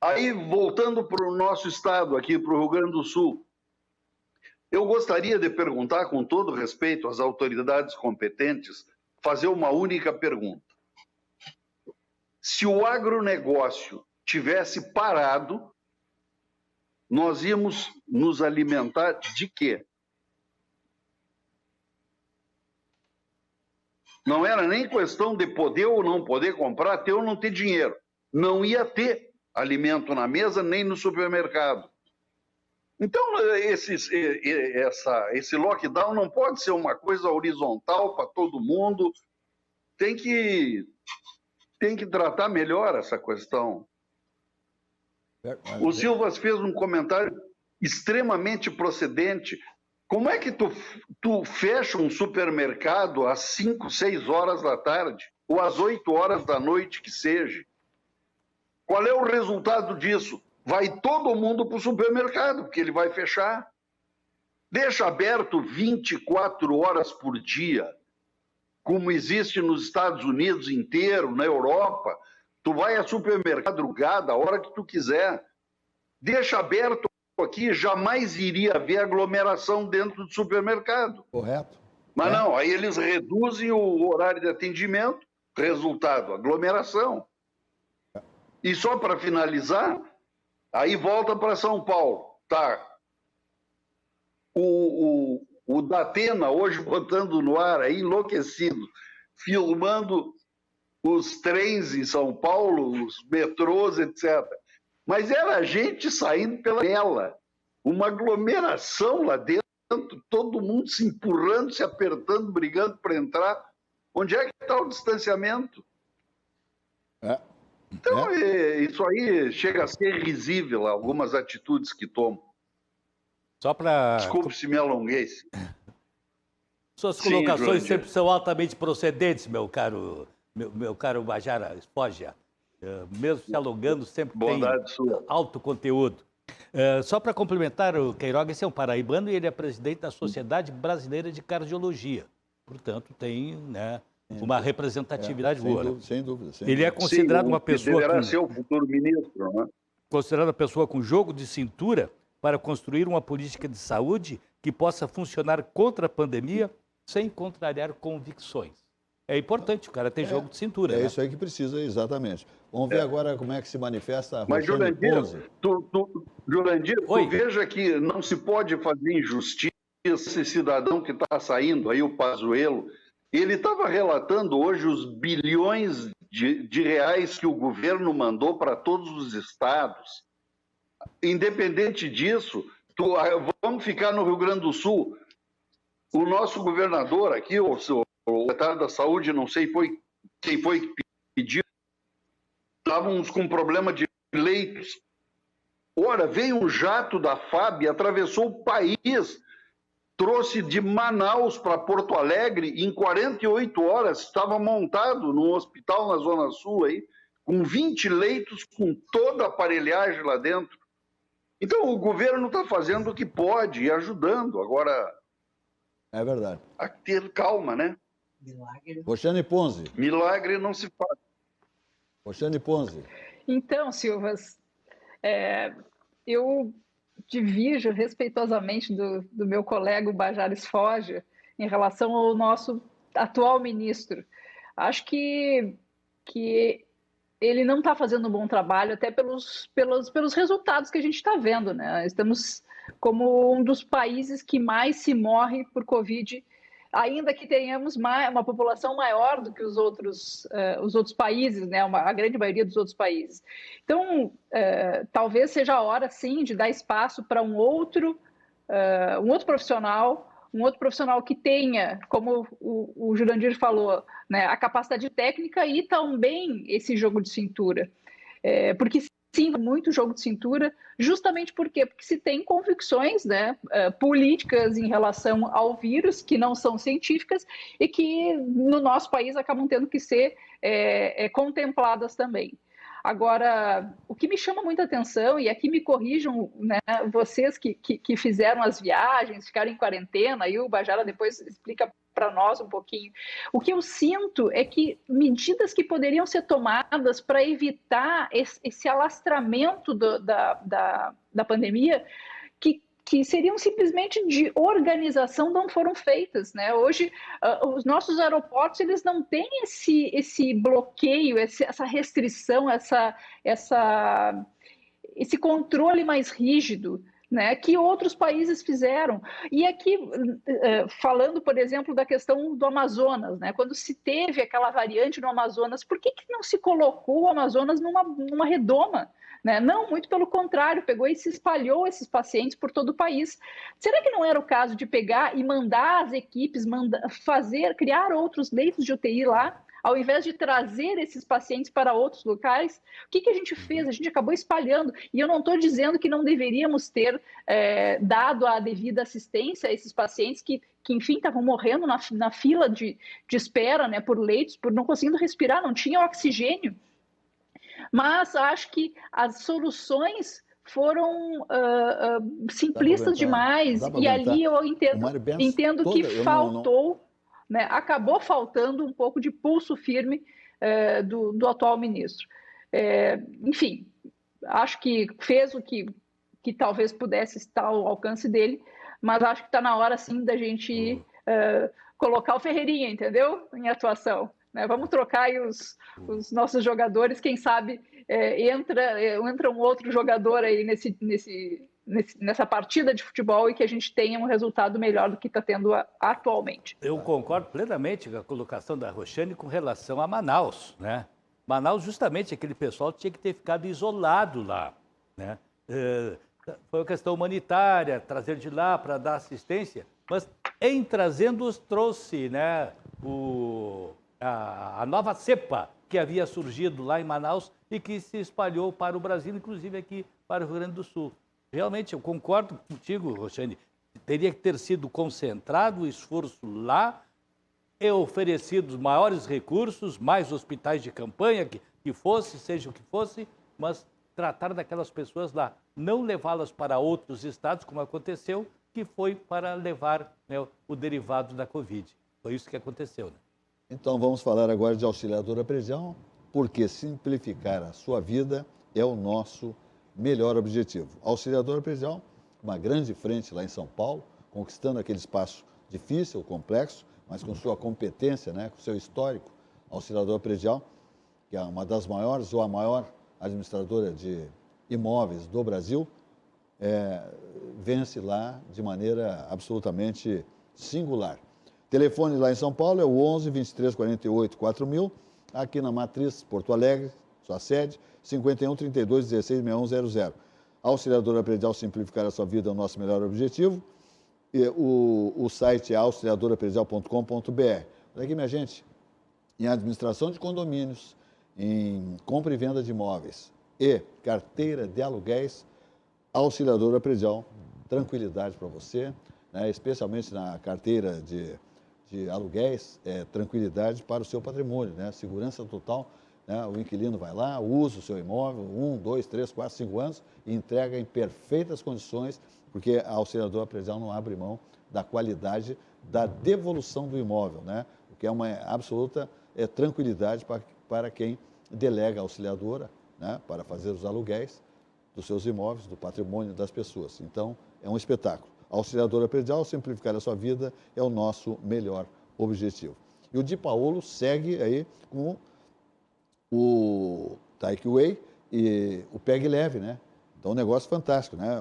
Speaker 4: Aí, voltando para o nosso estado, aqui para o Rio Grande do Sul, eu gostaria de perguntar, com todo respeito às autoridades competentes, fazer uma única pergunta. Se o agronegócio tivesse parado, nós íamos nos alimentar de quê? Não era nem questão de poder ou não poder comprar, ter ou não ter dinheiro. Não ia ter alimento na mesa, nem no supermercado. Então, esse lockdown não pode ser uma coisa horizontal para todo mundo. Tem que tratar melhor essa questão. O Silvas fez um comentário extremamente procedente. Como é que tu fecha um supermercado às 5, 6 horas da tarde, ou às 8 horas da noite que seja? Qual é o resultado disso? Vai todo mundo para o supermercado, porque ele vai fechar. Deixa aberto 24 horas por dia, como existe nos Estados Unidos inteiro, na Europa. Tu vai a supermercado madrugada, a hora que tu quiser. Deixa aberto aqui, jamais iria haver aglomeração dentro do supermercado.
Speaker 1: Correto.
Speaker 4: Mas não, aí eles reduzem o horário de atendimento, resultado, aglomeração. E só para finalizar, aí volta para São Paulo. Tá. O Datena, hoje botando no ar, aí enlouquecido, filmando os trens em São Paulo, os metrôs, etc. Mas era gente saindo pela janela, uma aglomeração lá dentro, todo mundo se empurrando, se apertando, brigando para entrar. Onde é que está o distanciamento? Então, isso aí chega a ser risível, algumas atitudes que tomam.
Speaker 2: Só para...
Speaker 4: Desculpe se me alonguei.
Speaker 2: Suas colocações sempre são altamente procedentes, meu caro Majara Espoja. Mesmo se alongando, sempre
Speaker 4: Bondade
Speaker 2: tem
Speaker 4: sua.
Speaker 2: alto conteúdo. Só para complementar, o Queiroga, esse é um paraibano e ele é presidente da Sociedade Brasileira de Cardiologia. Portanto, tem, né, uma representatividade boa.
Speaker 1: Sem dúvida.
Speaker 2: Ele é considerado uma pessoa...
Speaker 4: Deverá ser o futuro ministro, né?
Speaker 2: Considerado uma pessoa com jogo de cintura para construir uma política de saúde que possa funcionar contra a pandemia sem contrariar convicções. É importante o cara ter jogo de cintura.
Speaker 1: É
Speaker 2: né?
Speaker 1: isso aí que precisa, exatamente. Vamos ver agora como é que se manifesta a
Speaker 4: Mas,
Speaker 1: Roxane Ponzi.
Speaker 4: Jurandir, tu veja que não se pode fazer injustiça esse cidadão que está saindo aí, o Pazuello. Ele estava relatando hoje os bilhões de reais que o governo mandou para todos os estados. Independente disso, vamos ficar no Rio Grande do Sul. O nosso governador aqui, o secretário da Saúde, não sei quem foi que pediu, estávamos com problema de leitos. Ora, veio um jato da FAB, atravessou o país, trouxe de Manaus para Porto Alegre, em 48 horas, estava montado num hospital na Zona Sul, aí, com 20 leitos, com toda a aparelhagem lá dentro. Então, o governo está fazendo o que pode e ajudando. Agora,
Speaker 1: É verdade.
Speaker 4: a ter calma, né?
Speaker 1: Roxane Ponzi.
Speaker 4: Milagre não se faz.
Speaker 1: Roxane Ponzi.
Speaker 5: Então, Silvas, eu divirjo respeitosamente do meu colega o Bajares Foge em relação ao nosso atual ministro. Acho que ele não está fazendo um bom trabalho, até pelos resultados que a gente está vendo, né? Estamos como um dos países que mais se morre por Covid, ainda que tenhamos uma população maior do que os outros países, né? A grande maioria dos outros países. Então, talvez seja a hora, sim, de dar espaço para um outro profissional que tenha, como o Jurandir falou, né, a capacidade técnica e também esse jogo de cintura. Porque sim, muito jogo de cintura, justamente por quê? Porque se tem convicções, né, políticas em relação ao vírus que não são científicas e que no nosso país acabam tendo que ser contempladas também. Agora, o que me chama muita atenção, e aqui me corrijam, né, vocês que fizeram as viagens, ficaram em quarentena, e o Bajara depois explica para nós um pouquinho. O que eu sinto é que medidas que poderiam ser tomadas para evitar esse alastramento da pandemia, que seriam simplesmente de organização, não foram feitas, né? Hoje, os nossos aeroportos, eles não têm esse bloqueio, essa restrição, esse controle mais rígido, né, que outros países fizeram. E aqui, falando, por exemplo, da questão do Amazonas, né, quando se teve aquela variante no Amazonas, por que não se colocou o Amazonas numa redoma? Né? Não, muito pelo contrário, pegou e se espalhou esses pacientes por todo o país. Será que não era o caso de pegar e mandar as equipes, criar outros leitos de UTI lá, ao invés de trazer esses pacientes para outros locais? O que a gente fez? A gente acabou espalhando. E eu não estou dizendo que não deveríamos ter dado a devida assistência a esses pacientes que enfim, estavam morrendo na fila de espera, né, por leitos, por não conseguindo respirar, não tinha oxigênio. Mas acho que as soluções foram simplistas demais, e ali eu entendo que faltou, né, acabou faltando um pouco de pulso firme do atual ministro. Enfim, acho que fez o que talvez pudesse estar ao alcance dele, mas acho que está na hora, sim, da gente colocar o Ferreirinha, entendeu? Em atuação. Né? Vamos trocar aí os nossos jogadores, quem sabe entra um outro jogador aí nessa partida de futebol e que a gente tenha um resultado melhor do que está tendo atualmente.
Speaker 2: Eu concordo plenamente com a colocação da Roxane com relação a Manaus, né? Manaus, justamente, aquele pessoal tinha que ter ficado isolado lá, né? Foi uma questão humanitária, trazer de lá para dar assistência, mas em trazendo-os trouxe, né, a nova cepa que havia surgido lá em Manaus e que se espalhou para o Brasil, inclusive aqui para o Rio Grande do Sul. Realmente, eu concordo contigo, Roxane, teria que ter sido concentrado o esforço lá e oferecido maiores recursos, mais hospitais de campanha, que fosse, seja o que fosse, mas tratar daquelas pessoas lá, não levá-las para outros estados, como aconteceu, que foi para levar, né, o derivado da Covid. Foi isso que aconteceu, né?
Speaker 1: Então vamos falar agora de auxiliadora predial, porque simplificar a sua vida é o nosso melhor objetivo. Auxiliadora predial, uma grande frente lá em São Paulo, conquistando aquele espaço difícil, complexo, mas com sua competência, né, com seu histórico. Auxiliadora predial, que é uma das maiores ou a maior administradora de imóveis do Brasil, vence lá de maneira absolutamente singular. Telefone lá em São Paulo é o 11 23 48 4000, aqui na Matriz, Porto Alegre, sua sede, 51 32 16 6100. Auxiliadora predial, simplificar a sua vida é o nosso melhor objetivo. E o site é auxiliadorapredial.com.br. Olha aqui, minha gente, em administração de condomínios, em compra e venda de imóveis e carteira de aluguéis, auxiliadora predial, tranquilidade para você, né? Especialmente na carteira de aluguéis, tranquilidade para o seu patrimônio, né? Segurança total, né? O inquilino vai lá, usa o seu imóvel 1, 2, 3, 4, 5 anos e entrega em perfeitas condições, porque a auxiliadora predial não abre mão da qualidade da devolução do imóvel, né? O que é uma absoluta tranquilidade para quem delega a auxiliadora, né? Para fazer os aluguéis dos seus imóveis, do patrimônio das pessoas. Então, é um espetáculo. A auxiliadora predial, simplificar a sua vida, é o nosso melhor objetivo. E o Di Paolo segue aí com o Take Away e o Pegue Leve, né? Então, um negócio fantástico, né?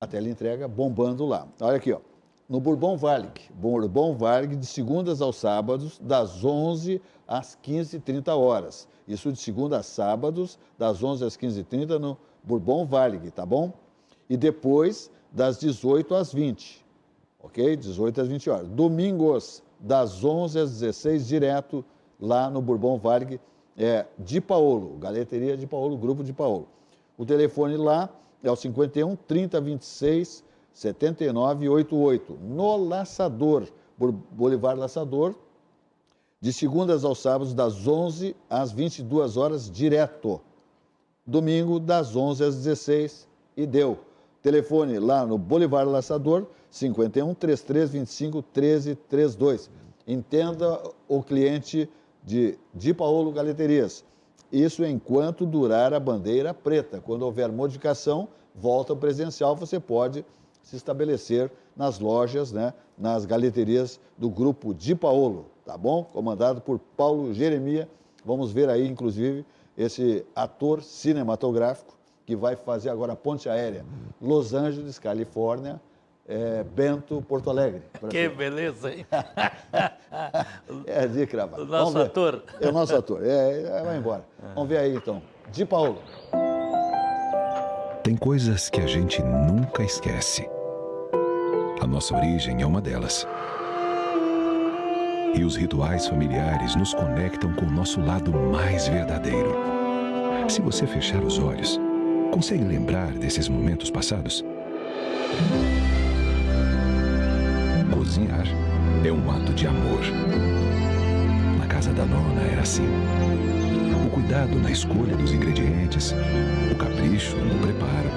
Speaker 1: A teleentrega bombando lá. Olha aqui, ó. No Bourbon Varig, de segundas aos sábados, das 11 às 15h30. Isso de segunda a sábados, das 11 às 15h30 no Bourbon Varig, tá bom? E depois, das 18 às 20, ok? 18 às 20 horas. Domingos, das 11 às 16, direto lá no Bourbon Varig, Di Paolo, Galeteria Di Paolo, Grupo Di Paolo. O telefone lá é o 51 30 26 79 88, no Laçador, Boulevard Laçador, de segundas aos sábados, das 11 às 22 horas, direto. Domingo, das 11 às 16, e deu. Telefone lá no Boulevard Laçador, 51 33 25 13 32. Entenda o cliente de Di Paolo Galeterias. Isso enquanto durar a bandeira preta. Quando houver modificação, volta ao presencial, você pode se estabelecer nas lojas, né, nas galeterias do Grupo Di Paolo, tá bom? Comandado por Paulo Jeremia. Vamos ver aí, inclusive, esse ator cinematográfico que vai fazer agora a ponte aérea Los Angeles, Califórnia, Bento, Porto Alegre.
Speaker 2: Que beleza, hein?
Speaker 1: É de cravar.
Speaker 2: O nosso ator.
Speaker 1: É o nosso ator. Vai embora. Vamos ver aí, então. Di Paolo.
Speaker 3: Tem coisas que a gente nunca esquece. A nossa origem é uma delas. E os rituais familiares nos conectam com o nosso lado mais verdadeiro. Se você fechar os olhos, consegue lembrar desses momentos passados? Cozinhar é um ato de amor. Na casa da nona era assim. O cuidado na escolha dos ingredientes, o capricho no preparo,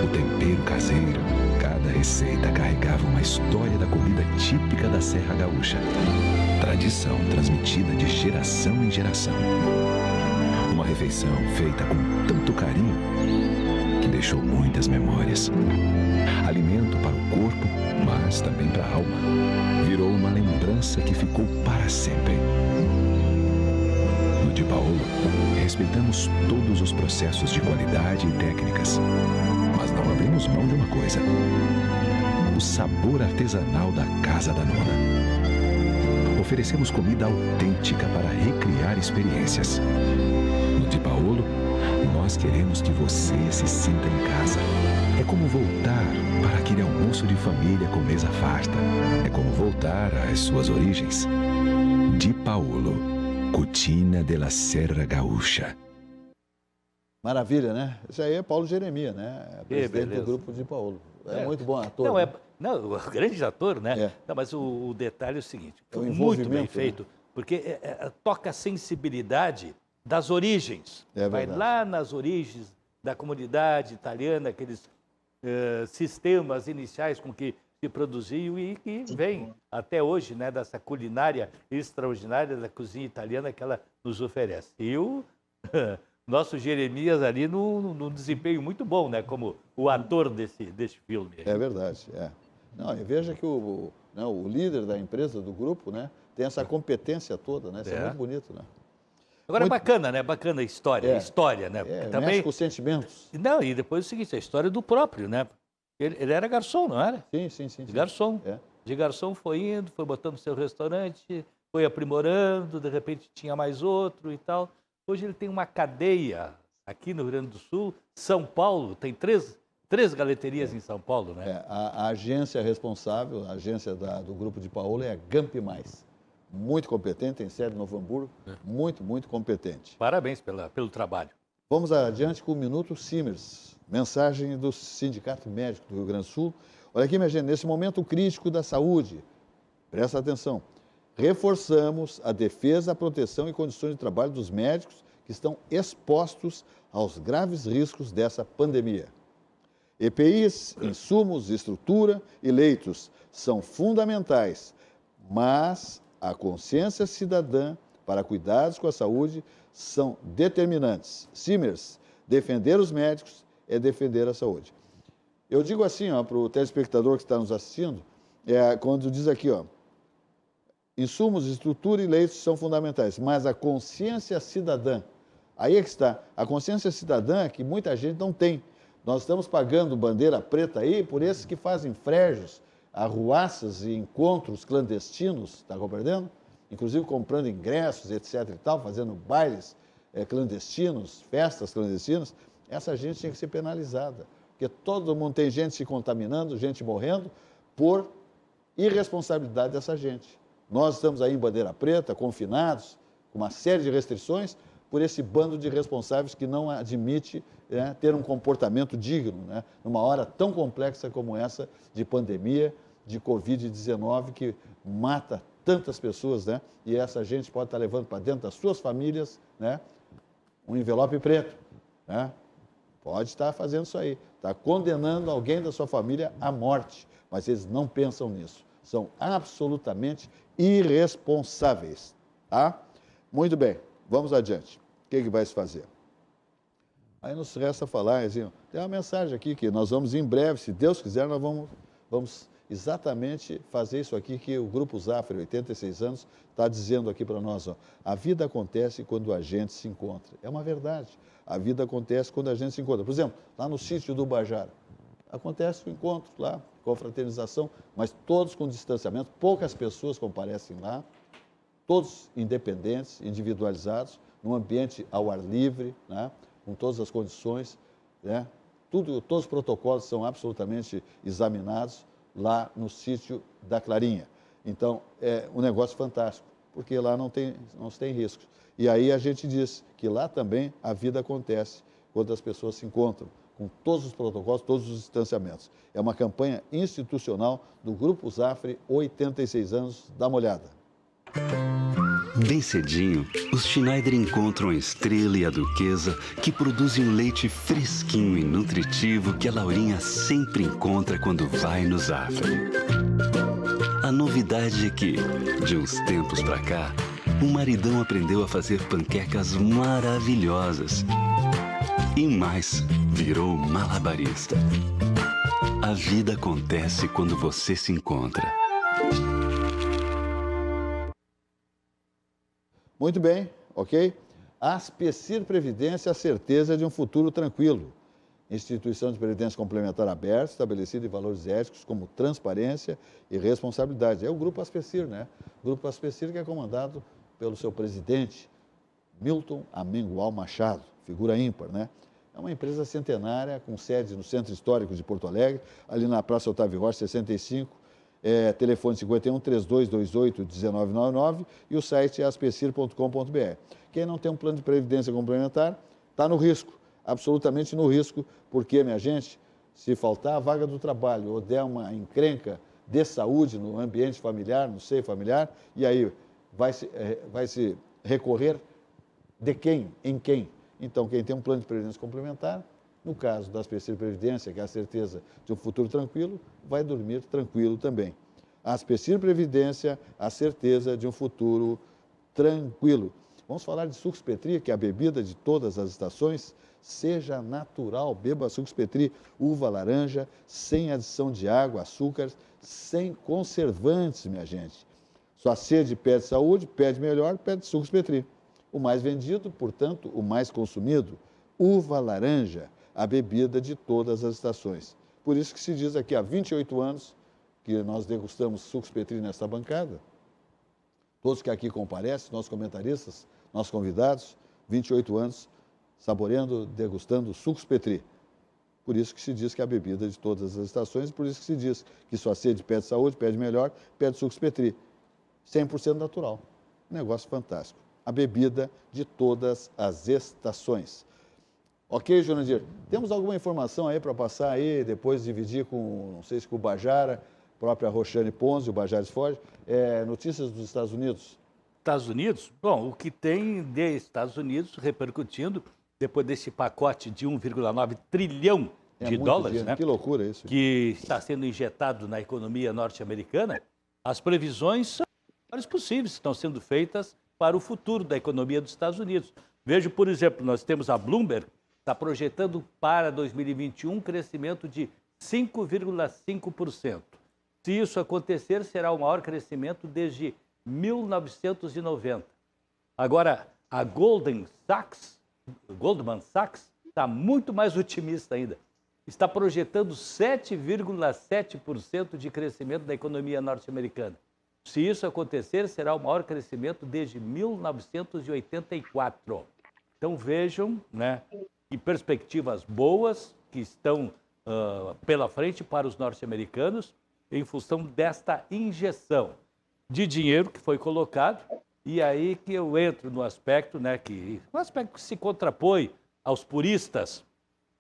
Speaker 3: o tempero caseiro. Cada receita carregava uma história da comida típica da Serra Gaúcha. Tradição transmitida de geração em geração. Uma refeição feita com tanto carinho que deixou muitas memórias. Alimento para o corpo, mas também para a alma. Virou uma lembrança que ficou para sempre. No Di Paolo, respeitamos todos os processos de qualidade e técnicas, mas não abrimos mão de uma coisa: o sabor artesanal da Casa da Nona. Oferecemos comida autêntica para recriar experiências. No Di Paolo, nós queremos que você se sinta em casa. É como voltar para aquele almoço de família com mesa farta. É como voltar às suas origens. Di Paolo, Cucina de la Serra Gaúcha.
Speaker 1: Maravilha, né? Isso aí é Paulo Jeremia, né? Presidente do Grupo Di Paolo. Muito bom ator.
Speaker 2: Não,
Speaker 1: né?
Speaker 2: Não, grande ator, né? Não, mas o detalhe é o seguinte, foi muito bem feito, porque toca a sensibilidade das origens. Vai lá nas origens da comunidade italiana, aqueles sistemas iniciais com que que produziu e que vem até hoje, né, dessa culinária extraordinária da cozinha italiana que ela nos oferece. E o nosso Jeremias ali num desempenho muito bom, né, como o ator desse filme.
Speaker 1: É verdade, é. Não, e veja que o líder da empresa, do grupo, né, tem essa competência toda, né? Isso é muito bonito, né?
Speaker 2: Agora
Speaker 1: Muito...
Speaker 2: é bacana, né? Bacana a história, né?
Speaker 1: Também mexe com os sentimentos.
Speaker 2: Não, e depois é o seguinte, a história do próprio, né? Ele era garçom, não era?
Speaker 1: Sim.
Speaker 2: De garçom.
Speaker 1: É.
Speaker 2: De garçom foi indo, foi botando seu restaurante, foi aprimorando, de repente tinha mais outro e tal. Hoje ele tem uma cadeia aqui no Rio Grande do Sul, São Paulo, tem três galeterias em São Paulo, né?
Speaker 1: A agência responsável, a agência do Grupo de Paola é a Gamp+. Muito competente, tem sede em Novo Hamburgo, muito competente.
Speaker 2: Parabéns pelo trabalho.
Speaker 1: Vamos adiante com o Minuto Simers, mensagem do Sindicato Médico do Rio Grande do Sul. Olha aqui, minha gente, nesse momento crítico da saúde, presta atenção, reforçamos a defesa, a proteção e condições de trabalho dos médicos que estão expostos aos graves riscos dessa pandemia. EPIs, insumos, estrutura e leitos são fundamentais, mas a consciência cidadã para cuidados com a saúde são determinantes. Simers, defender os médicos é defender a saúde. Eu digo assim para o telespectador que está nos assistindo, quando diz aqui, insumos, estrutura e leitos são fundamentais, mas a consciência cidadã, aí é que está, a consciência cidadã que muita gente não tem. Nós estamos pagando bandeira preta aí por esses que fazem frejos, arruaças e encontros clandestinos, está compreendendo? Inclusive comprando ingressos, etc. e tal, fazendo bailes clandestinos, festas clandestinas. Essa gente tinha que ser penalizada, porque todo mundo tem gente se contaminando, gente morrendo por irresponsabilidade dessa gente. Nós estamos aí em bandeira preta, confinados, com uma série de restrições, por esse bando de responsáveis que não admite ter um comportamento digno, né, numa hora tão complexa como essa de pandemia, de Covid-19, que mata tantas pessoas, né, e essa gente pode estar levando para dentro das suas famílias, né, um envelope preto, né, pode estar fazendo isso aí, está condenando alguém da sua família à morte, mas eles não pensam nisso, são absolutamente irresponsáveis, tá? Muito bem, vamos adiante. O que vai se fazer? Aí nos resta falar, assim, tem uma mensagem aqui que nós vamos em breve, se Deus quiser, nós vamos exatamente fazer isso aqui que o Grupo Zafre, 86 anos, está dizendo aqui para nós. A vida acontece quando a gente se encontra. É uma verdade. A vida acontece quando a gente se encontra. Por exemplo, lá no sítio do Bajara, acontece o encontro lá, confraternização, mas todos com distanciamento, poucas pessoas comparecem lá, todos independentes, individualizados, num ambiente ao ar livre, né, com todas as condições, né, todos os protocolos são absolutamente examinados lá no sítio da Clarinha. Então, é um negócio fantástico, porque lá não tem riscos. E aí a gente diz que lá também a vida acontece quando as pessoas se encontram, com todos os protocolos, todos os distanciamentos. É uma campanha institucional do Grupo Zafre, 86 anos, dá uma olhada.
Speaker 6: Bem cedinho, os Schneider encontram a Estrela e a Duquesa, que produzem um leite fresquinho e nutritivo que a Laurinha sempre encontra quando vai no Zafre. A novidade é que, de uns tempos pra cá, o maridão aprendeu a fazer panquecas maravilhosas. E mais, virou malabarista. A vida acontece quando você se encontra.
Speaker 1: Muito bem, ok? Aspecir Previdência, a certeza de um futuro tranquilo. Instituição de Previdência Complementar aberta, estabelecida em valores éticos como transparência e responsabilidade. É o Grupo Aspecir, né? O Grupo Aspecir que é comandado pelo seu presidente, Milton Amengual Machado, figura ímpar, né? É uma empresa centenária com sede no Centro Histórico de Porto Alegre, ali na Praça Otávio Rocha, 65, telefone 51-3228-1999 e o site é aspecir.com.br. Quem não tem um plano de previdência complementar está no risco, absolutamente no risco, porque, minha gente, se faltar a vaga do trabalho ou der uma encrenca de saúde no ambiente familiar, no seio familiar, e aí vai se recorrer de quem? Em quem? Então, quem tem um plano de previdência complementar No caso da Specir Previdência, que é a certeza de um futuro tranquilo, vai dormir tranquilo também. A Specir Previdência, a certeza de um futuro tranquilo. Vamos falar de Sucos Petri, que é a bebida de todas as estações. Seja natural, beba Sucos Petri, uva laranja, sem adição de água, açúcar, sem conservantes, minha gente. Sua sede pede saúde, pede melhor, pede Sucos Petri. O mais vendido, portanto, o mais consumido, uva laranja, a bebida de todas as estações. Por isso que se diz aqui há 28 anos que nós degustamos Sucos Petri nesta bancada. Todos que aqui comparecem, nossos comentaristas, nossos convidados, 28 anos, saboreando, degustando Sucos Petri. Por isso que se diz que é a bebida de todas as estações, por isso que se diz que sua sede pede saúde, pede melhor, pede Sucos Petri. 100% natural. Negócio fantástico. A bebida de todas as estações. Ok, Jurandir? Temos alguma informação aí para passar aí, depois dividir com, não sei se com o Bajara, própria Roxane Ponzi, o Bajares Forge, notícias dos Estados Unidos?
Speaker 2: Estados Unidos? Bom, o que tem de Estados Unidos repercutindo, depois desse pacote de 1,9 trilhão de dólares,
Speaker 1: dinheiro.
Speaker 2: né?
Speaker 1: Que loucura isso.
Speaker 2: Que está sendo injetado na economia norte-americana, as previsões são as melhores possíveis, estão sendo feitas para o futuro da economia dos Estados Unidos. Veja, por exemplo, nós temos a Bloomberg, está projetando para 2021 um crescimento de 5,5%. Se isso acontecer, será o maior crescimento desde 1990. Agora, a Goldman Sachs está muito mais otimista ainda. Está projetando 7,7% de crescimento da economia norte-americana. Se isso acontecer, será o maior crescimento desde 1984. Então vejam, né, que perspectivas boas que estão pela frente para os norte-americanos em função desta injeção de dinheiro que foi colocado. E aí que eu entro no aspecto, né, um aspecto que se contrapõe aos puristas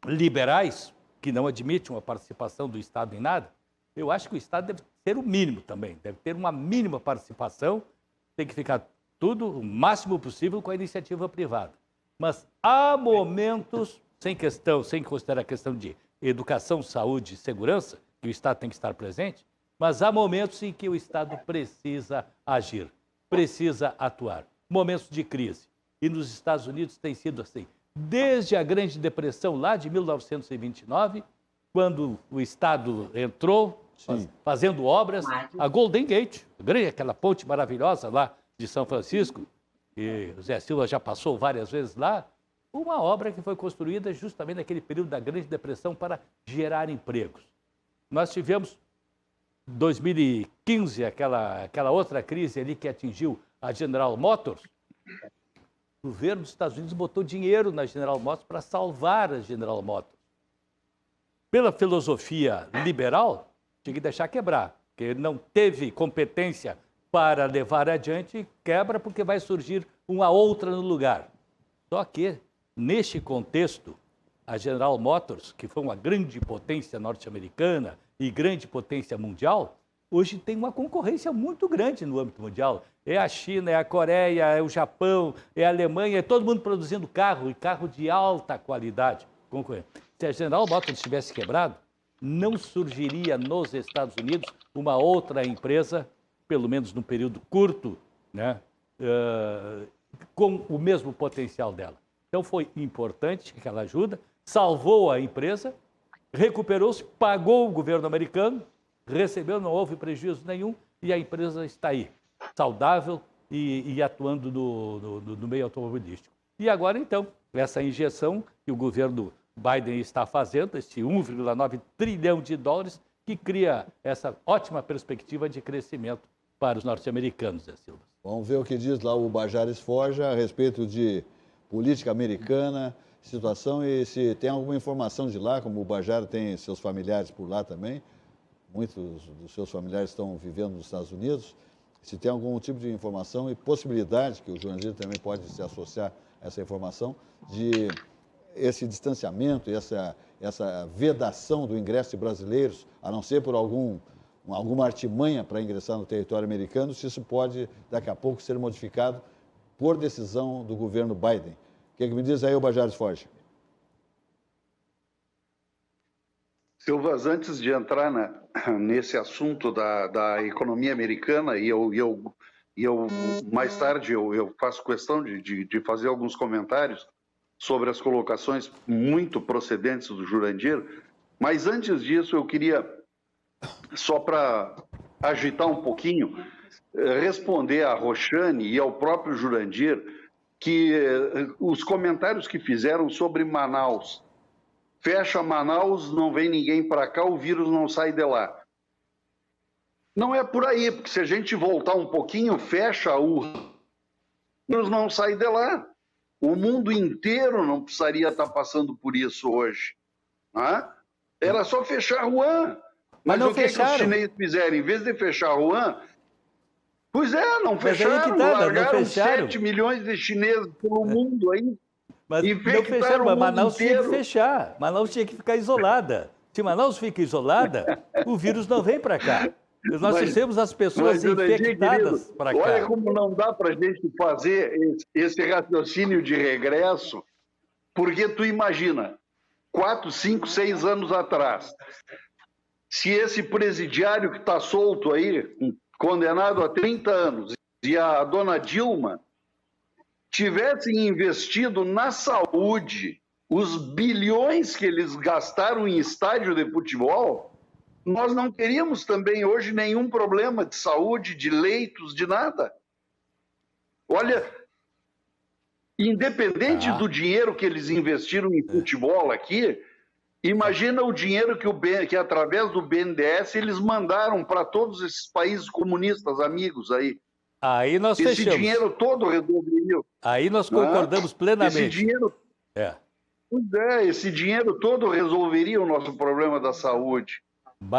Speaker 2: liberais, que não admitem a participação do Estado em nada. Eu acho que o Estado deve ter o mínimo também, deve ter uma mínima participação, tem que ficar tudo o máximo possível com a iniciativa privada. Mas há momentos, sem considerar a questão de educação, saúde e segurança, que o Estado tem que estar presente, mas há momentos em que o Estado precisa agir, precisa atuar. Momentos de crise. E nos Estados Unidos tem sido assim. Desde a Grande Depressão, lá de 1929, quando o Estado entrou fazendo obras, a Golden Gate, aquela ponte maravilhosa lá de São Francisco, e o Zé Silva já passou várias vezes lá, uma obra que foi construída justamente naquele período da Grande Depressão para gerar empregos. Nós tivemos 2015, aquela outra crise ali que atingiu a General Motors. O governo dos Estados Unidos botou dinheiro na General Motors para salvar a General Motors. Pela filosofia liberal, tinha que deixar quebrar, porque ele não teve competência para levar adiante, quebra porque vai surgir uma outra no lugar. Só que, neste contexto, a General Motors, que foi uma grande potência norte-americana e grande potência mundial, hoje tem uma concorrência muito grande no âmbito mundial. É a China, é a Coreia, é o Japão, é a Alemanha, é todo mundo produzindo carro, e carro de alta qualidade. Se a General Motors tivesse quebrado, não surgiria nos Estados Unidos uma outra empresa, pelo menos num período curto, né, com o mesmo potencial dela. Então foi importante aquela ajuda, salvou a empresa, recuperou-se, pagou o governo americano, recebeu, não houve prejuízo nenhum e a empresa está aí, saudável e atuando no meio automobilístico. E agora, então, essa injeção que o governo Biden está fazendo, esse 1,9 trilhão de dólares, que cria essa ótima perspectiva de crescimento para os norte-americanos, Zé Silva.
Speaker 1: Vamos ver o que diz lá o Bajares Forja a respeito de política americana, situação, e se tem alguma informação de lá, como o Bajara tem seus familiares por lá também, muitos dos seus familiares estão vivendo nos Estados Unidos, se tem algum tipo de informação e possibilidade, que o Jurandir também pode se associar a essa informação, de esse distanciamento, essa vedação do ingresso de brasileiros, a não ser por alguma artimanha para ingressar no território americano, se isso pode, daqui a pouco, ser modificado por decisão do governo Biden. O que me diz aí o Bajares Forge?
Speaker 4: Silvas, antes de entrar nesse assunto da economia americana, e eu mais tarde eu faço questão de fazer alguns comentários sobre as colocações muito procedentes do Jurandir, mas antes disso eu queria, só para agitar um pouquinho, responder a Roxane e ao próprio Jurandir que os comentários que fizeram sobre Manaus, fecha Manaus, não vem ninguém para cá, o vírus não sai de lá. Não é por aí, porque se a gente voltar um pouquinho, fecha o vírus não sai de lá. O mundo inteiro não precisaria estar passando por isso hoje. Né? Era só fechar Wuhan. Mas o que os chineses fizeram? Em vez de fechar Wuhan, pois é, não fecharam, largaram 7 milhões de chineses pelo mundo aí.
Speaker 2: Mas não fecharam, mas Manaus tinha que fechar. Manaus tinha que ficar isolada. Se Manaus fica isolada, o vírus não vem para cá. Nós fizemos as pessoas infectadas para cá.
Speaker 4: Olha como não dá para a gente fazer esse raciocínio de regresso, porque tu imagina, 4, 5, 6 anos atrás, se esse presidiário que está solto aí, condenado a 30 anos, e a dona Dilma tivessem investido na saúde os bilhões que eles gastaram em estádio de futebol, nós não teríamos também hoje nenhum problema de saúde, de leitos, de nada. Olha, independente do dinheiro que eles investiram em futebol aqui, imagina o dinheiro que através do BNDES eles mandaram para todos esses países comunistas amigos aí.
Speaker 2: Aí nós fechamos.
Speaker 4: Esse dinheiro todo resolveria.
Speaker 2: Aí nós concordamos plenamente.
Speaker 4: Esse dinheiro... Pois é, esse dinheiro todo resolveria o nosso problema da saúde.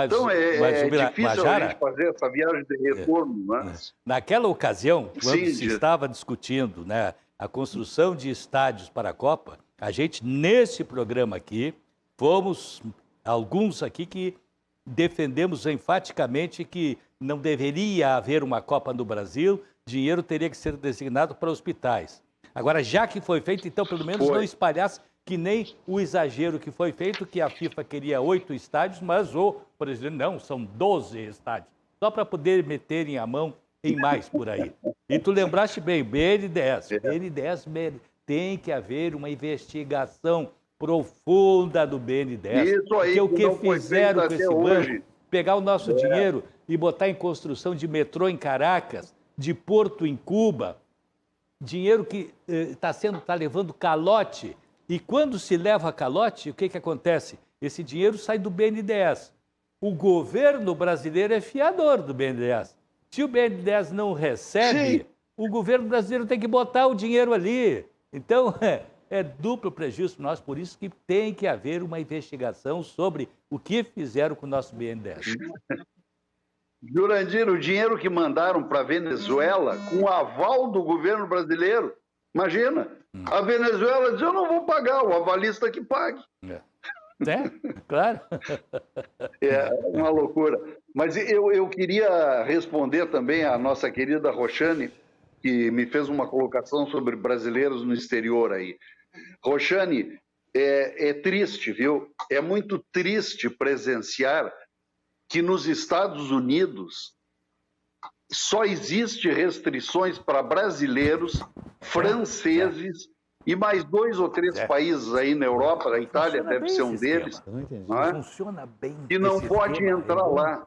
Speaker 4: Então é difícil a gente fazer essa viagem de retorno. Né?
Speaker 2: Naquela ocasião, quando se estava discutindo, né, a construção de estádios para a Copa, a gente, nesse programa aqui, fomos alguns aqui que defendemos enfaticamente que não deveria haver uma Copa no Brasil, dinheiro teria que ser designado para hospitais. Agora, já que foi feito, então, pelo menos não espalhasse que nem o exagero que foi feito, que a FIFA queria 8 estádios, mas o presidente, não, são 12 estádios, só para poder meterem a mão em mais por aí. E tu lembraste bem, BNDES tem que haver uma investigação profunda do BNDES.
Speaker 4: Isso aí,
Speaker 2: porque o que fizeram com esse banco, pegar o nosso dinheiro e botar em construção de metrô em Caracas, de porto em Cuba, dinheiro que está levando calote. E quando se leva calote, o que acontece? Esse dinheiro sai do BNDES. O governo brasileiro é fiador do BNDES. Se o BNDES não recebe, o governo brasileiro tem que botar o dinheiro ali. Então, é duplo prejuízo para nós, por isso que tem que haver uma investigação sobre o que fizeram com o nosso BNDES.
Speaker 4: Jurandir, o dinheiro que mandaram para a Venezuela com o aval do governo brasileiro, imagina, a Venezuela diz, eu não vou pagar, o avalista que pague.
Speaker 2: Claro.
Speaker 4: É uma loucura. Mas eu queria responder também à nossa querida Roxane, que me fez uma colocação sobre brasileiros no exterior aí. Roxane, é triste, viu? É muito triste presenciar que nos Estados Unidos só existe restrições para brasileiros, franceses e mais 2 ou 3 países aí na Europa, a Itália deve ser um deles,
Speaker 2: Funciona bem.
Speaker 4: que não pode entrar lá.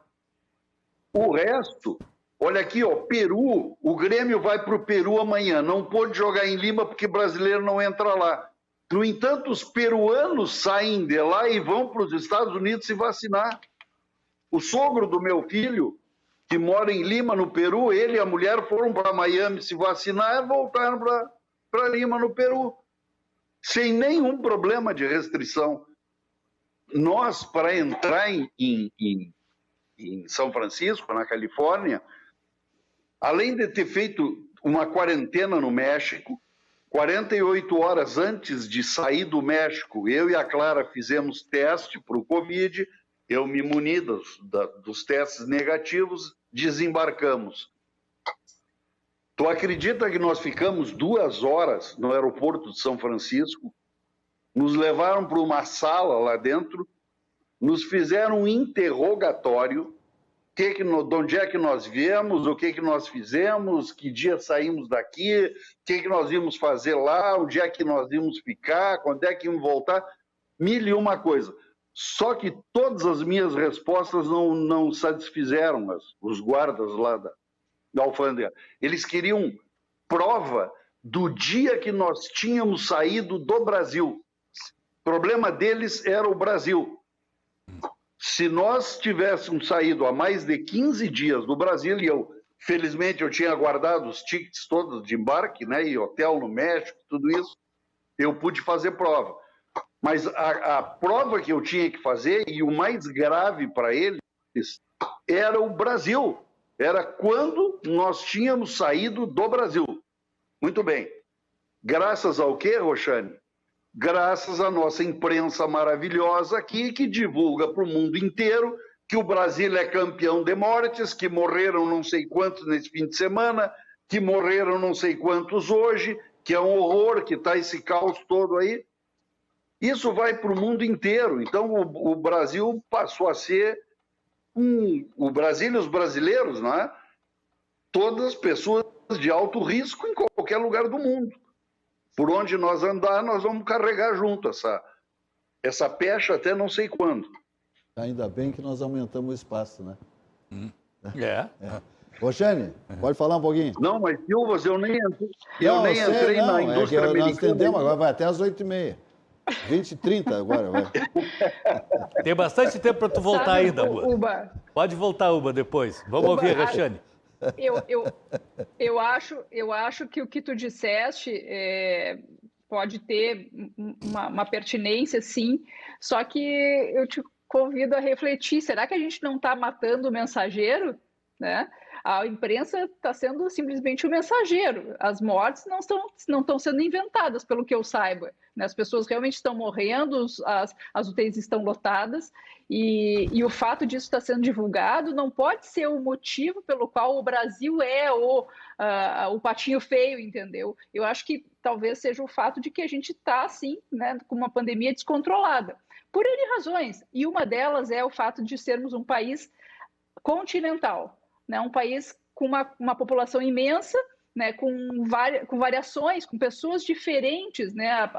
Speaker 4: O resto, olha aqui, ó, Peru, o Grêmio vai para o Peru amanhã, não pôde jogar em Lima porque brasileiro não entra lá. No entanto, os peruanos saem de lá e vão para os Estados Unidos se vacinar. O sogro do meu filho, que mora em Lima, no Peru, ele e a mulher foram para Miami se vacinar e voltaram para Lima, no Peru, sem nenhum problema de restrição. Nós, para entrar em São Francisco, na Califórnia, além de ter feito uma quarentena no México, 48 horas antes de sair do México, eu e a Clara fizemos teste para o Covid, eu me muni dos testes negativos, desembarcamos. Tu acredita que nós ficamos 2 horas no aeroporto de São Francisco? Nos levaram para uma sala lá dentro, nos fizeram um interrogatório, de onde é que nós viemos, o que nós fizemos, que dia saímos daqui, o que nós íamos fazer lá, onde é que nós íamos ficar, quando é que íamos voltar, 1001 coisa. Só que todas as minhas respostas não satisfizeram os guardas lá da alfândega. Eles queriam prova do dia que nós tínhamos saído do Brasil. O problema deles era o Brasil. Se nós tivéssemos saído há mais de 15 dias do Brasil, e felizmente eu tinha guardado os tickets todos de embarque, né, e hotel no México, tudo isso, eu pude fazer prova. Mas a prova que eu tinha que fazer, e o mais grave para eles, era o Brasil. Era quando nós tínhamos saído do Brasil. Muito bem. Graças ao quê, Roxane? Graças à nossa imprensa maravilhosa aqui, que divulga para o mundo inteiro que o Brasil é campeão de mortes, que morreram não sei quantos nesse fim de semana, que morreram não sei quantos hoje, que é um horror, que está esse caos todo aí. Isso vai para o mundo inteiro. Então, o Brasil passou a ser o Brasil e os brasileiros, não é? Todas pessoas de alto risco em qualquer lugar do mundo. Por onde nós andar, nós vamos carregar junto essa pecha até não sei quando.
Speaker 1: Ainda bem que nós aumentamos o espaço, né?
Speaker 2: Roxane,
Speaker 1: pode falar um pouquinho?
Speaker 4: Não, mas Silvas, eu nem entrei na indústria americana.
Speaker 1: Nós entendemos, agora vai até às 8h30. 20h30 agora, vai.
Speaker 2: Tem bastante tempo para tu voltar ainda, Uba. Pode voltar, Uba, depois. Vamos ouvir, Roxane.
Speaker 5: Eu acho que o que tu disseste pode ter uma pertinência, sim, só que eu te convido a refletir, será que a gente não está matando o mensageiro? Né? A imprensa está sendo simplesmente o mensageiro, as mortes não estão sendo inventadas, pelo que eu saiba. Né? As pessoas realmente estão morrendo, as UTIs estão lotadas, e o fato disso estar sendo divulgado não pode ser o motivo pelo qual o Brasil é o patinho feio, entendeu? Eu acho que talvez seja o fato de que a gente está, assim, né, com uma pandemia descontrolada, por N razões, e uma delas é o fato de sermos um país continental, né, um país com uma população imensa, né, com variações, com pessoas diferentes, né,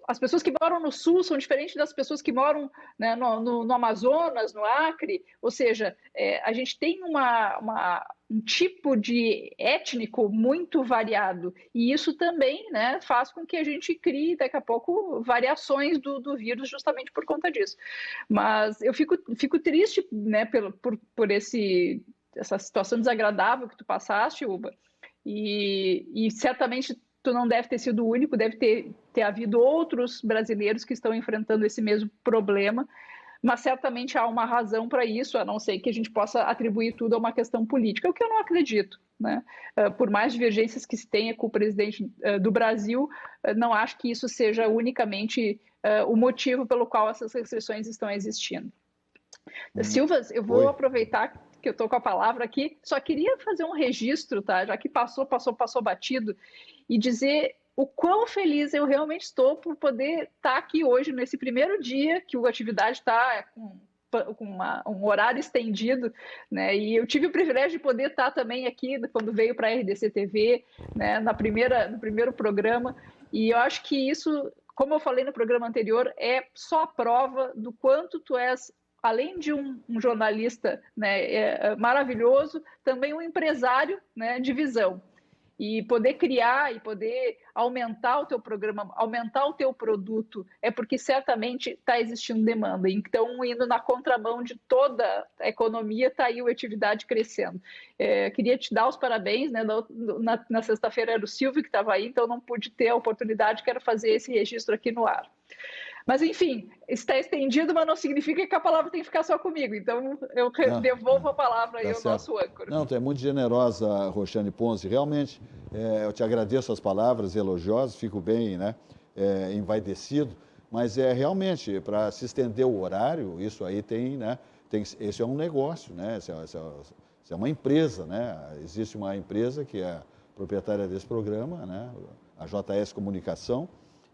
Speaker 5: as pessoas que moram no Sul são diferentes das pessoas que moram, né, no Amazonas, no Acre, ou seja, a gente tem um tipo de étnico muito variado, e isso também, né, faz com que a gente crie, daqui a pouco, variações do vírus justamente por conta disso. Mas eu fico triste, né, por essa situação desagradável que tu passaste, Uba, e certamente tu não deve ter sido o único, deve ter havido outros brasileiros que estão enfrentando esse mesmo problema, mas certamente há uma razão para isso, a não ser que a gente possa atribuir tudo a uma questão política, o que eu não acredito. Né? Por mais divergências que se tenha com o presidente do Brasil, não acho que isso seja unicamente o motivo pelo qual essas restrições estão existindo. Silvas, eu vou aproveitar que eu estou com a palavra aqui, só queria fazer um registro, tá? Já que passou batido, e dizer o quão feliz eu realmente estou por poder estar aqui hoje, nesse primeiro dia que a atividade está com um horário estendido, né? E eu tive o privilégio de poder estar também aqui quando veio para a RDC TV, né? No primeiro programa, e eu acho que isso, como eu falei no programa anterior, é só a prova do quanto tu és, além de um jornalista, né, maravilhoso, também um empresário, né, de visão. E poder criar e poder aumentar o teu programa, aumentar o teu produto, é porque certamente está existindo demanda. Então, indo na contramão de toda a economia, está aí a atividade crescendo. Queria te dar os parabéns, né? Na sexta-feira era o Silvio que estava aí, então não pude ter a oportunidade, quero fazer esse registro aqui no ar. Mas, enfim, está estendido, mas não significa que a palavra tem que ficar só comigo. Então, eu devolvo a palavra aí ao nosso âncora.
Speaker 1: Não, tu é muito generosa, Roxane Ponce. Realmente, eu te agradeço as palavras elogiosas, fico bem, né, envaidecido. Mas, realmente, para se estender o horário, isso aí esse é um negócio, né? Isso é uma empresa, né? Existe uma empresa que é proprietária desse programa, né? A JS Comunicação.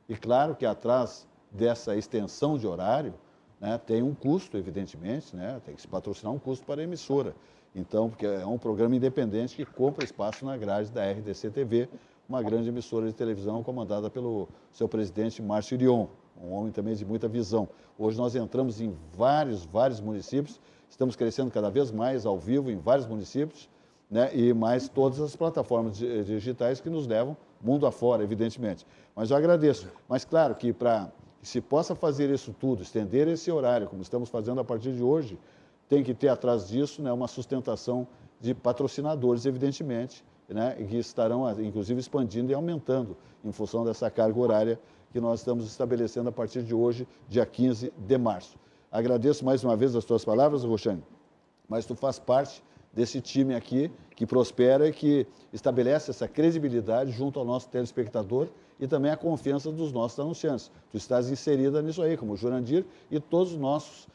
Speaker 1: E, claro, que atrás dessa extensão de horário, né, tem um custo, evidentemente, né, tem que se patrocinar um custo para a emissora. Então, porque é um programa independente que compra espaço na grade da RDC TV, uma grande emissora de televisão comandada pelo seu presidente Márcio Irion, um homem também de muita visão. Hoje nós entramos em vários municípios, estamos crescendo cada vez mais ao vivo em vários municípios, né, e mais todas as plataformas digitais que nos levam mundo afora, evidentemente. Mas eu agradeço. Mas claro que para que se possa fazer isso tudo, estender esse horário, como estamos fazendo a partir de hoje, tem que ter atrás disso, né, uma sustentação de patrocinadores, evidentemente, né, que estarão, inclusive, expandindo e aumentando em função dessa carga horária que nós estamos estabelecendo a partir de hoje, dia 15 de março. Agradeço mais uma vez as tuas palavras, Roxane, mas tu faz parte desse time aqui que prospera e que estabelece essa credibilidade junto ao nosso telespectador e também a confiança dos nossos anunciantes. Tu estás inserida nisso aí, como o Jurandir e todos os nossos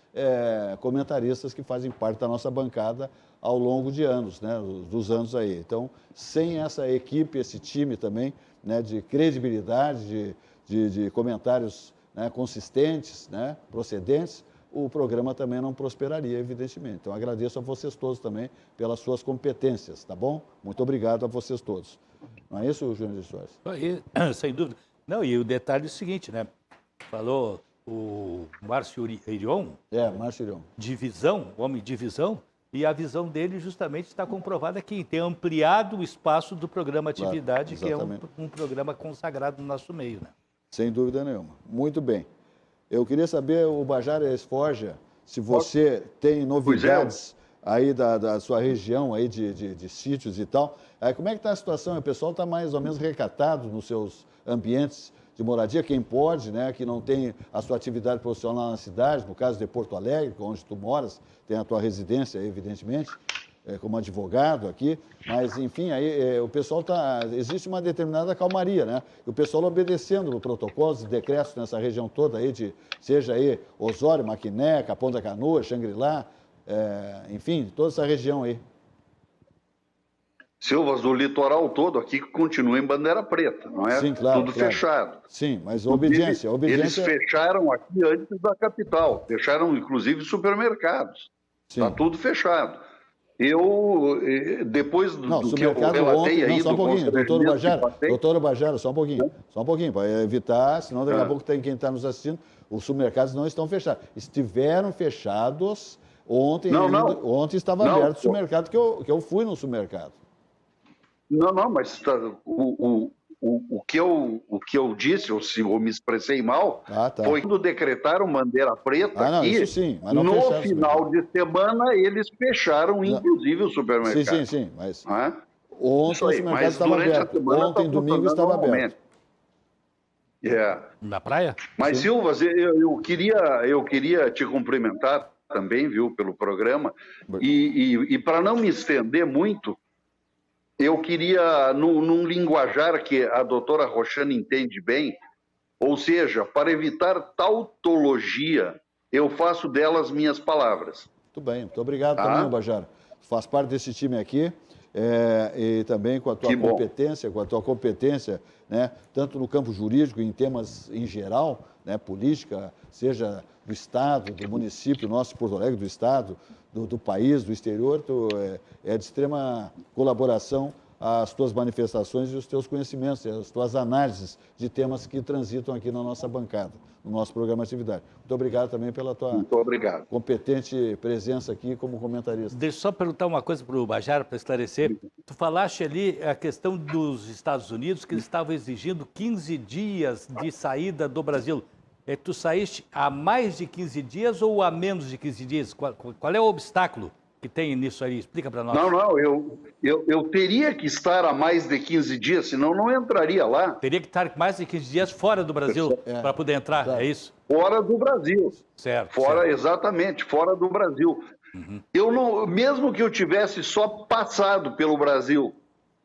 Speaker 1: comentaristas que fazem parte da nossa bancada ao longo de anos, né, dos anos aí. Então, sem essa equipe, esse time também, né, de credibilidade, de comentários, né, consistentes, né, procedentes, o programa também não prosperaria, evidentemente. Então, agradeço a vocês todos também pelas suas competências, tá bom? Muito obrigado a vocês todos. Não é isso, Júnior de Soares?
Speaker 2: Sem dúvida. Não, e o detalhe é o seguinte, né? Falou o Márcio Irion.
Speaker 1: Márcio Irion.
Speaker 2: De visão, homem de visão, e a visão dele justamente está comprovada aqui, tem ampliado o espaço do programa Atividade, claro, que é um programa consagrado no nosso meio, né?
Speaker 1: Sem dúvida nenhuma. Muito bem. Eu queria saber, o Bajara Esforja, se você tem novidades aí da sua região aí de sítios e tal. Como é que está a situação? O pessoal está mais ou menos recatado nos seus ambientes de moradia, quem pode, né, que não tem a sua atividade profissional na cidade, no caso de Porto Alegre, onde tu moras, tem a tua residência, evidentemente, como advogado aqui, mas, enfim, aí o pessoal existe uma determinada calmaria, né? E o pessoal obedecendo os protocolos e decretos nessa região toda aí, seja aí Osório, Maquiné, Capão da Canoa, Xangri-Lá, enfim, toda essa região aí.
Speaker 4: Silvas, do litoral todo aqui continua em bandeira preta, não é?
Speaker 1: Sim, claro.
Speaker 4: Tudo fechado.
Speaker 1: Sim, mas obediência.
Speaker 4: Eles fecharam aqui antes da capital, fecharam inclusive supermercados. Está tudo fechado. Depois do que eu relatei aí...
Speaker 1: Só um pouquinho, doutor Bajara, só um pouquinho, para evitar, senão daqui a pouco tem quem está nos assistindo, os supermercados não estão fechados. Estiveram fechados ontem, ontem estava aberto o supermercado, que eu fui no supermercado.
Speaker 4: Não, mas o que eu disse, ou se eu me expressei mal, foi quando decretaram bandeira preta aqui,
Speaker 1: isso sim, mas não
Speaker 4: no final de semana eles fecharam, inclusive, o supermercado.
Speaker 1: Sim, mas ontem o supermercado estava aberto, ontem, domingo, estava aberto.
Speaker 2: Na praia?
Speaker 4: Mas, Silvas, eu queria te cumprimentar também, viu, pelo programa, e para não me estender muito, eu queria, num linguajar que a doutora Roxane entende bem, ou seja, para evitar tautologia, eu faço delas minhas palavras.
Speaker 1: Muito bem, muito obrigado também, Bajara. Faz parte desse time aqui e também com a tua competência, né, tanto no campo jurídico, em temas em geral, né, política, seja do Estado, do município nosso, Porto Alegre, do Estado, do país, do exterior, é de extrema colaboração as tuas manifestações e os teus conhecimentos, as tuas análises de temas que transitam aqui na nossa bancada, no nosso programa Atividade. Muito obrigado também pela tua competente presença aqui como comentarista.
Speaker 2: Deixa eu só perguntar uma coisa para o Bajara, para esclarecer. Tu falaste ali a questão dos Estados Unidos, que eles estavam exigindo 15 dias de saída do Brasil. Tu saíste há mais de 15 dias ou há menos de 15 dias? Qual é o obstáculo que tem nisso aí? Explica para nós.
Speaker 4: Não, eu teria que estar há mais de 15 dias, senão não entraria lá.
Speaker 2: Teria que estar mais de 15 dias fora do Brasil para poder entrar, é isso?
Speaker 4: Fora do Brasil.
Speaker 2: Certo.
Speaker 4: Exatamente, fora do Brasil. Eu não, mesmo que eu tivesse só passado pelo Brasil,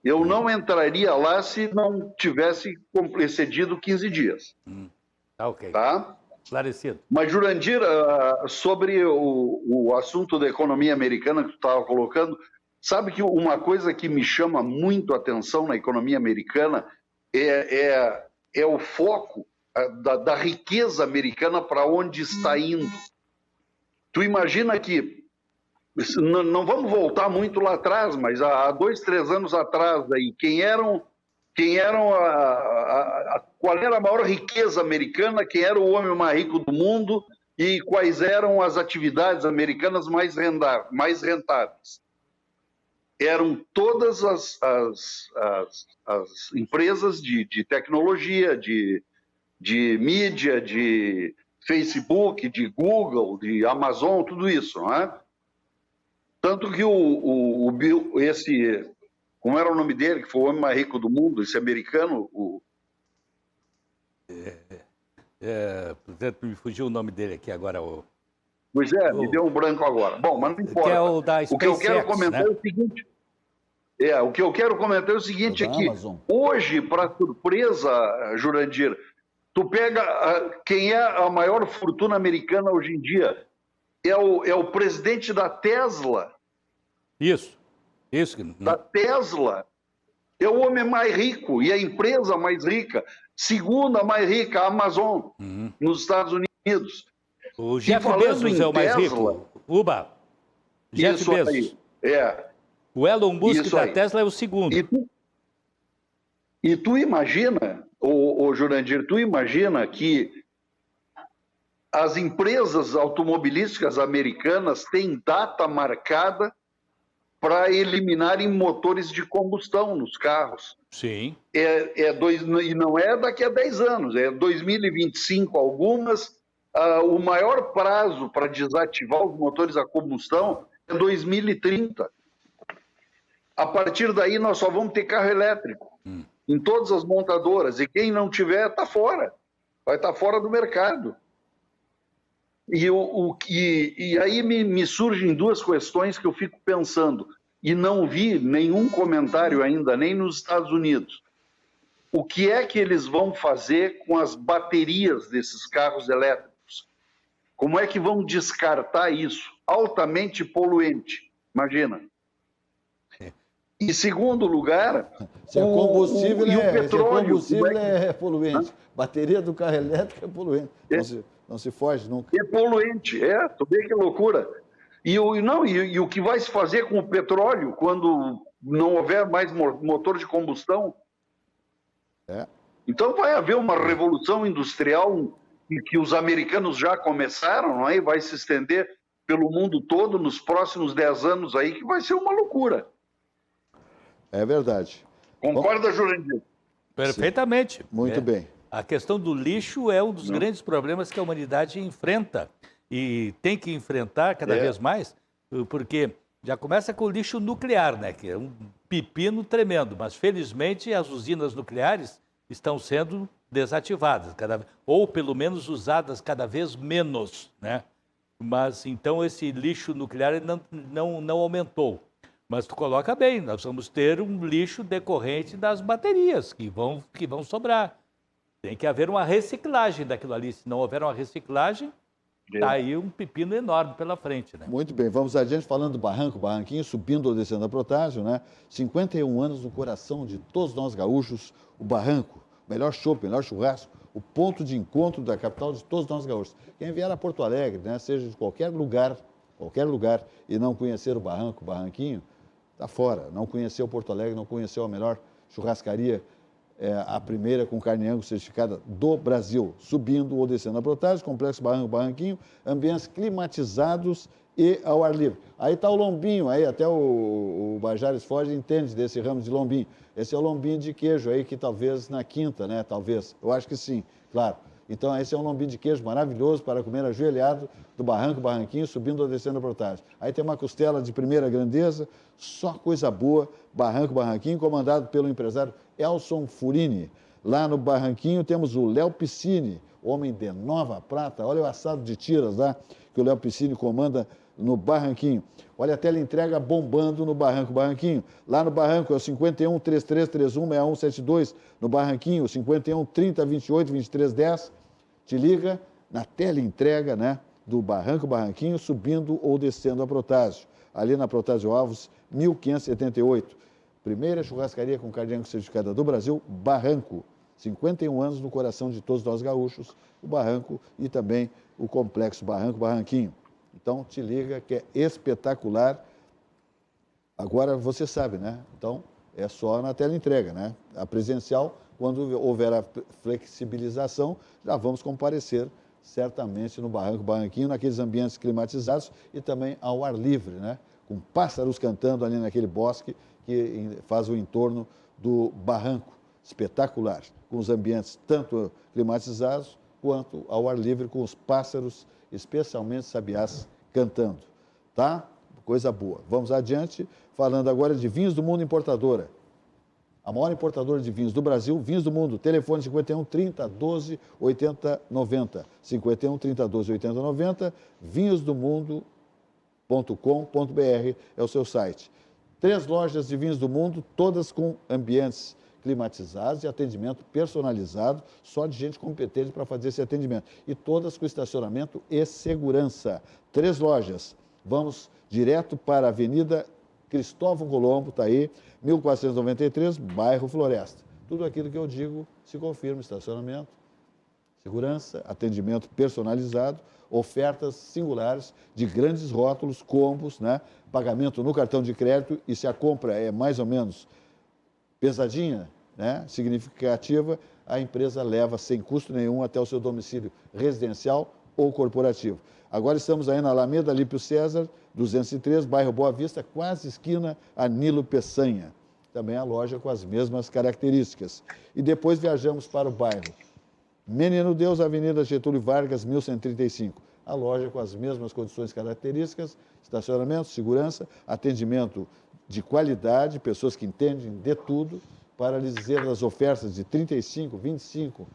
Speaker 4: eu não entraria lá se não tivesse excedido 15 dias.
Speaker 2: Ok.
Speaker 4: Tá?
Speaker 2: Esclarecido.
Speaker 4: Mas, Jurandir, sobre o assunto da economia americana que tu estava colocando, sabe que uma coisa que me chama muito a atenção na economia americana é o foco da riqueza americana para onde está indo. Tu imagina que, não vamos voltar muito lá atrás, mas há 2, 3 anos atrás, aí, qual era a maior riqueza americana, quem era o homem mais rico do mundo e quais eram as atividades americanas mais rentáveis. Eram todas as empresas de tecnologia, de mídia, de Facebook, de Google, de Amazon, tudo isso, não é? Tanto que o Bill, como era o nome dele, que foi o homem mais rico do mundo, esse americano,
Speaker 2: me fugiu o nome dele aqui agora.
Speaker 4: Pois é, me deu um branco agora. Bom, mas não importa.
Speaker 2: Que é o da SpaceX,
Speaker 4: o que eu quero comentar, né? O que eu quero comentar é o seguinte, é que hoje, para surpresa, Jurandir, tu pega quem é a maior fortuna americana hoje em dia, é o presidente da Tesla.
Speaker 2: Isso.
Speaker 4: Da Tesla. É o homem mais rico e a empresa mais rica. Segunda mais rica, a Amazon, nos Estados Unidos.
Speaker 2: O Jeff Bezos é o mais rico. Uba. Jeff Bezos.
Speaker 4: Aí.
Speaker 2: O Elon Musk da Tesla é o segundo.
Speaker 4: E tu imagina, ô Jurandir, tu imagina que as empresas automobilísticas americanas têm data marcada para eliminarem motores de combustão nos carros.
Speaker 2: Sim.
Speaker 4: E não é daqui a 10 anos, é 2025 algumas. O maior prazo para desativar os motores a combustão é 2030. A partir daí nós só vamos ter carro elétrico em todas as montadoras. E quem não tiver está fora. Vai estar fora do mercado. E aí me surgem 2 questões que eu fico pensando, e não vi nenhum comentário ainda, nem nos Estados Unidos. O que é que eles vão fazer com as baterias desses carros elétricos? Como é que vão descartar isso? Altamente poluente, imagina. Em segundo lugar,
Speaker 1: se
Speaker 4: o
Speaker 1: combustível é poluente. Bateria do carro elétrico é poluente. Não se foge nunca.
Speaker 4: É poluente, tu vê que loucura. E o que vai se fazer com o petróleo quando não houver mais motor de combustão? Então vai haver uma revolução industrial que os americanos já começaram, não é? E vai se estender pelo mundo todo nos próximos 10 anos aí, que vai ser uma loucura.
Speaker 1: É verdade.
Speaker 4: Concorda, Jurandir?
Speaker 2: Perfeitamente.
Speaker 1: Sim. Muito bem.
Speaker 2: A questão do lixo é um dos grandes problemas que a humanidade enfrenta e tem que enfrentar cada vez mais, porque já começa com o lixo nuclear, né? Que é um pepino tremendo, mas felizmente as usinas nucleares estão sendo desativadas, ou pelo menos usadas cada vez menos, né? Mas então esse lixo nuclear não aumentou. Mas tu coloca bem, nós vamos ter um lixo decorrente das baterias que vão sobrar. Tem que haver uma reciclagem daquilo ali. Se não houver uma reciclagem, está aí um pepino enorme pela frente, né?
Speaker 1: Muito bem, vamos adiante falando do Barranquinho, subindo ou descendo a Protásio, né? 51 anos no coração de todos nós gaúchos, o Barranco, melhor chopp, melhor churrasco, o ponto de encontro da capital de todos nós gaúchos. Quem vier a Porto Alegre, né, seja de qualquer lugar, e não conhecer o Barranquinho, está fora. Não conheceu Porto Alegre, não conheceu a melhor churrascaria, a primeira com carne angus certificada do Brasil. Subindo ou descendo a Protásio, Complexo Barranquinho, ambientes climatizados e ao ar livre. Aí está o lombinho, aí até o Bajares Forge entende desse ramo de lombinho. Esse é o lombinho de queijo aí, que talvez na quinta, né? Talvez. Eu acho que sim, claro. Então, esse é um lombinho de queijo maravilhoso para comer ajoelhado do Barranquinho, subindo ou descendo a Protásio. Aí tem uma costela de primeira grandeza, só coisa boa, Barranquinho, comandado pelo empresário Elson Furini. Lá no Barranquinho temos o Léo Piscine, homem de Nova Prata. Olha o assado de tiras lá que o Léo Piscine comanda no Barranquinho. Olha a teleentrega bombando no Barranquinho. Lá no Barranco é o 51 3331 6172, no Barranquinho, 51 30 28 23 10. Te liga na teleentrega, né, do Barranquinho, subindo ou descendo a Protásio. Ali na Protásio Alves, 1578. Primeira churrascaria com carne angus certificada do Brasil, Barranco. 51 anos no coração de todos nós gaúchos, o Barranco e também o Complexo Barranco Barranquinho. Então, te liga que é espetacular. Agora, você sabe, né? Então, é só na tela entrega, né? A presencial, quando houver a flexibilização, já vamos comparecer certamente no Barranco Barranquinho, naqueles ambientes climatizados e também ao ar livre, né? Com pássaros cantando ali naquele bosque que faz o entorno do barranco. Espetacular, com os ambientes tanto climatizados quanto ao ar livre, com os pássaros, especialmente sabiás, cantando. Tá? Coisa boa. Vamos adiante, falando agora de Vinhos do Mundo Importadora. A maior importadora de vinhos do Brasil, Vinhos do Mundo, telefone 51 30 12 80 90. 51 30 12 80 90, vinhosdomundo.com.br é o seu site. 3 lojas de vinhos do mundo, todas com ambientes climatizados e atendimento personalizado, só de gente competente para fazer esse atendimento. E todas com estacionamento e segurança. 3 lojas. Vamos direto para a Avenida Cristóvão Colombo, está aí, 1493, bairro Floresta. Tudo aquilo que eu digo se confirma: estacionamento, segurança, atendimento personalizado, ofertas singulares de grandes rótulos, combos, né? Pagamento no cartão de crédito, e se a compra é mais ou menos pesadinha, né? Significativa, a empresa leva sem custo nenhum até o seu domicílio residencial ou corporativo. Agora estamos aí na Alameda Lípio César, 203, bairro Boa Vista, quase esquina a Nilo Peçanha. Também a loja com as mesmas características. E depois viajamos para o bairro Menino Deus, Avenida Getúlio Vargas, 1135. A loja com as mesmas condições características, estacionamento, segurança, atendimento de qualidade, pessoas que entendem de tudo, para lhes dizer as ofertas de 35%, 25%,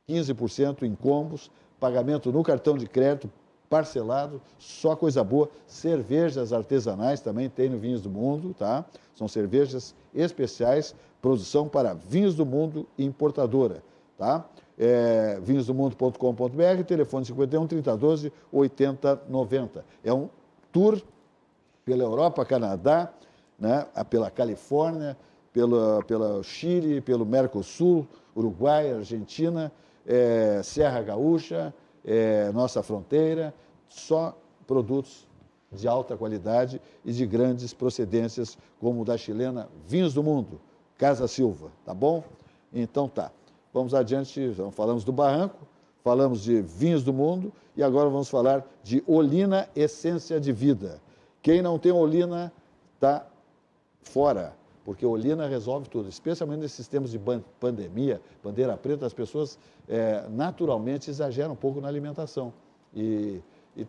Speaker 1: 15% em combos, pagamento no cartão de crédito, parcelado, só coisa boa. Cervejas artesanais também tem no Vinhos do Mundo, tá? São cervejas especiais, produção para Vinhos do Mundo Importadora, tá? vinhosdomundo.com.br, telefone 51 3012 8090. É um tour pela Europa, Canadá, né? Pela Califórnia, pelo Chile, pelo Mercosul, Uruguai, Argentina, Serra Gaúcha, nossa fronteira, só produtos de alta qualidade e de grandes procedências, como o da chilena Vinhos do Mundo, Casa Silva, tá bom? Então tá, vamos adiante, falamos do Barranco, falamos de Vinhos do Mundo e agora vamos falar de Olina Essência de Vida. Quem não tem Olina está fora, porque Olina resolve tudo, especialmente nesses tempos de pandemia, bandeira preta, as pessoas naturalmente exageram um pouco na alimentação. E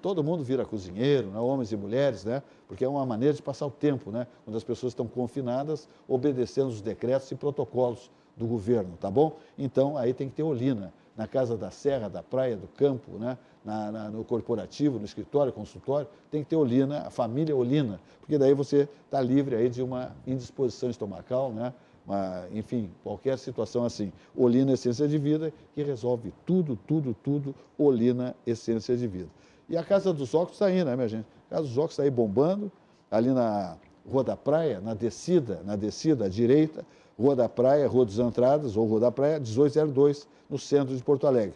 Speaker 1: todo mundo vira cozinheiro, né? Homens e mulheres, né? Porque é uma maneira de passar o tempo, né? Quando as pessoas estão confinadas, obedecendo os decretos e protocolos do governo, tá bom? Então, aí tem que ter Olina, na casa da serra, da praia, do campo, né? No corporativo, no escritório, consultório, tem que ter Olina, a família Olina, porque daí você está livre aí de uma indisposição estomacal, né? Enfim, qualquer situação assim. Olina Essência de Vida, que resolve tudo, tudo, tudo, Olina Essência de Vida. E a Casa dos Óculos está aí, né, minha gente? A Casa dos Óculos está aí bombando, ali na Rua da Praia, na descida à direita, Rua da Praia, Rua dos Entradas, ou Rua da Praia, 1802, no centro de Porto Alegre.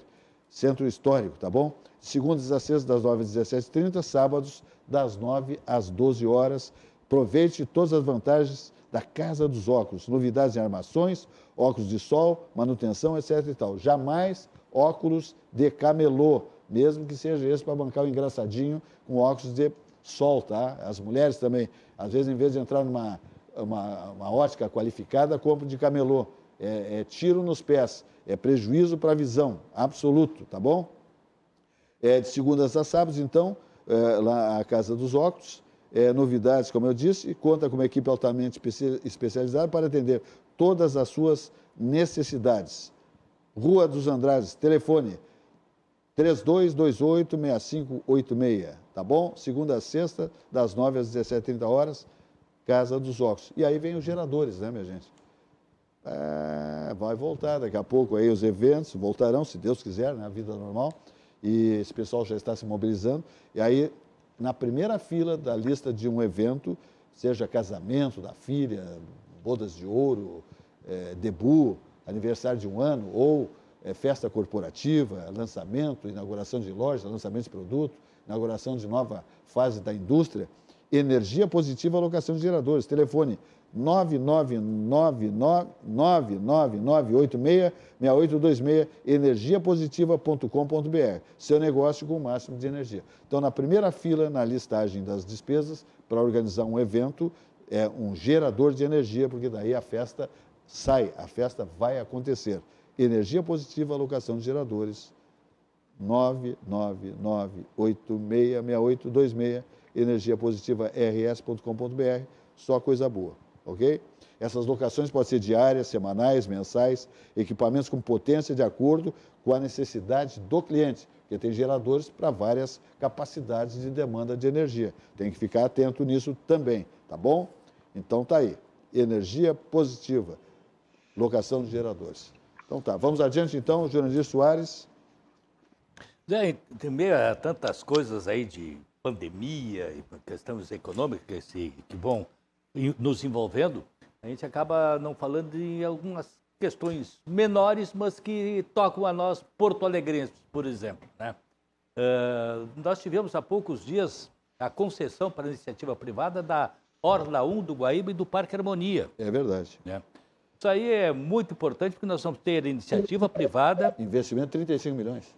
Speaker 1: Centro histórico, tá bom? Segundas às sextas, das 9 às 17h30, sábados, das 9 às 12 horas. Aproveite todas as vantagens da Casa dos Óculos. Novidades em armações, óculos de sol, manutenção, etc. e tal. Jamais óculos de camelô, mesmo que seja esse para bancar o engraçadinho com óculos de sol, tá? As mulheres também, às vezes, em vez de entrar numa uma ótica qualificada, compram de camelô. É tiro nos pés, é prejuízo para a visão, absoluto, tá bom? De segundas a sábados, então, lá a Casa dos Óculos, novidades, como eu disse, conta com uma equipe altamente especializada para atender todas as suas necessidades. Rua dos Andrades, telefone 3228-6586, tá bom? Segunda a sexta, das 9 às 17h30, Casa dos Óculos. E aí vem os geradores, né, minha gente? Vai voltar daqui a pouco aí os eventos, voltarão, se Deus quiser, né, a vida normal. E esse pessoal já está se mobilizando. E aí, na primeira fila da lista de um evento, seja casamento da filha, bodas de ouro, debut, aniversário de um ano ou festa corporativa, lançamento, inauguração de lojas, lançamento de produto, inauguração de nova fase da indústria. Energia Positiva Locação de Geradores. Telefone 999866826, energiapositiva.com.br. Seu negócio com o máximo de energia. Então, na primeira fila, na listagem das despesas, para organizar um evento, é um gerador de energia, porque daí a festa sai, a festa vai acontecer. Energia Positiva Locação de Geradores, 999866826, energiapositiva.rs.com.br, só coisa boa, ok? Essas locações podem ser diárias, semanais, mensais, equipamentos com potência de acordo com a necessidade do cliente, porque tem geradores para várias capacidades de demanda de energia. Tem que ficar atento nisso também, tá bom? Então tá aí, Energia Positiva, locação de geradores. Então tá, vamos adiante então, Jurandir Soares.
Speaker 2: Tem meio a tantas coisas aí de pandemia e questões econômicas que vão nos envolvendo, a gente acaba não falando em algumas questões menores, mas que tocam a nós porto-alegrenses, por exemplo, né? Nós tivemos há poucos dias a concessão para a iniciativa privada da Orla 1 do Guaíba e do Parque Harmonia.
Speaker 1: É verdade.
Speaker 2: Né? Isso aí é muito importante porque nós vamos ter iniciativa privada...
Speaker 1: Investimento de 35 milhões.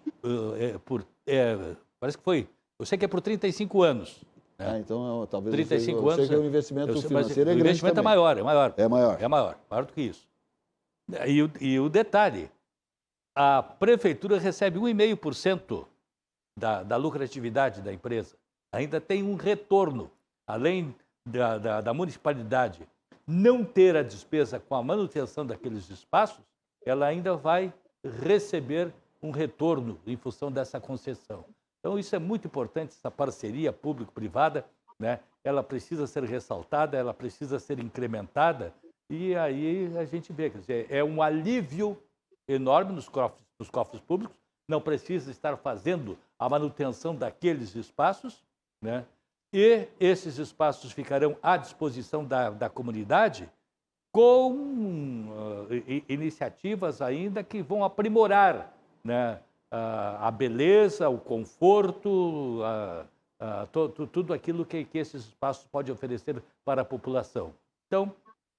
Speaker 2: Parece que foi... Eu sei que é por 35 anos. Né?
Speaker 1: Então talvez
Speaker 2: 35
Speaker 1: eu
Speaker 2: anos,
Speaker 1: sei que o investimento financeiro é
Speaker 2: o
Speaker 1: grande
Speaker 2: investimento
Speaker 1: também.
Speaker 2: é maior, é maior.
Speaker 1: É maior.
Speaker 2: É maior do que isso. E o detalhe, a prefeitura recebe 1,5% da lucratividade da empresa. Ainda tem um retorno, além da municipalidade não ter a despesa com a manutenção daqueles espaços, ela ainda vai receber um retorno em função dessa concessão. Então, isso é muito importante, essa parceria público-privada, né? Ela precisa ser ressaltada, ela precisa ser incrementada, e aí a gente vê, quer dizer, é um alívio enorme nos cofres públicos, não precisa estar fazendo a manutenção daqueles espaços, né? E esses espaços ficarão à disposição da comunidade com iniciativas ainda que vão aprimorar, né, a beleza, o conforto, tudo aquilo que esses espaços podem oferecer para a população. Então,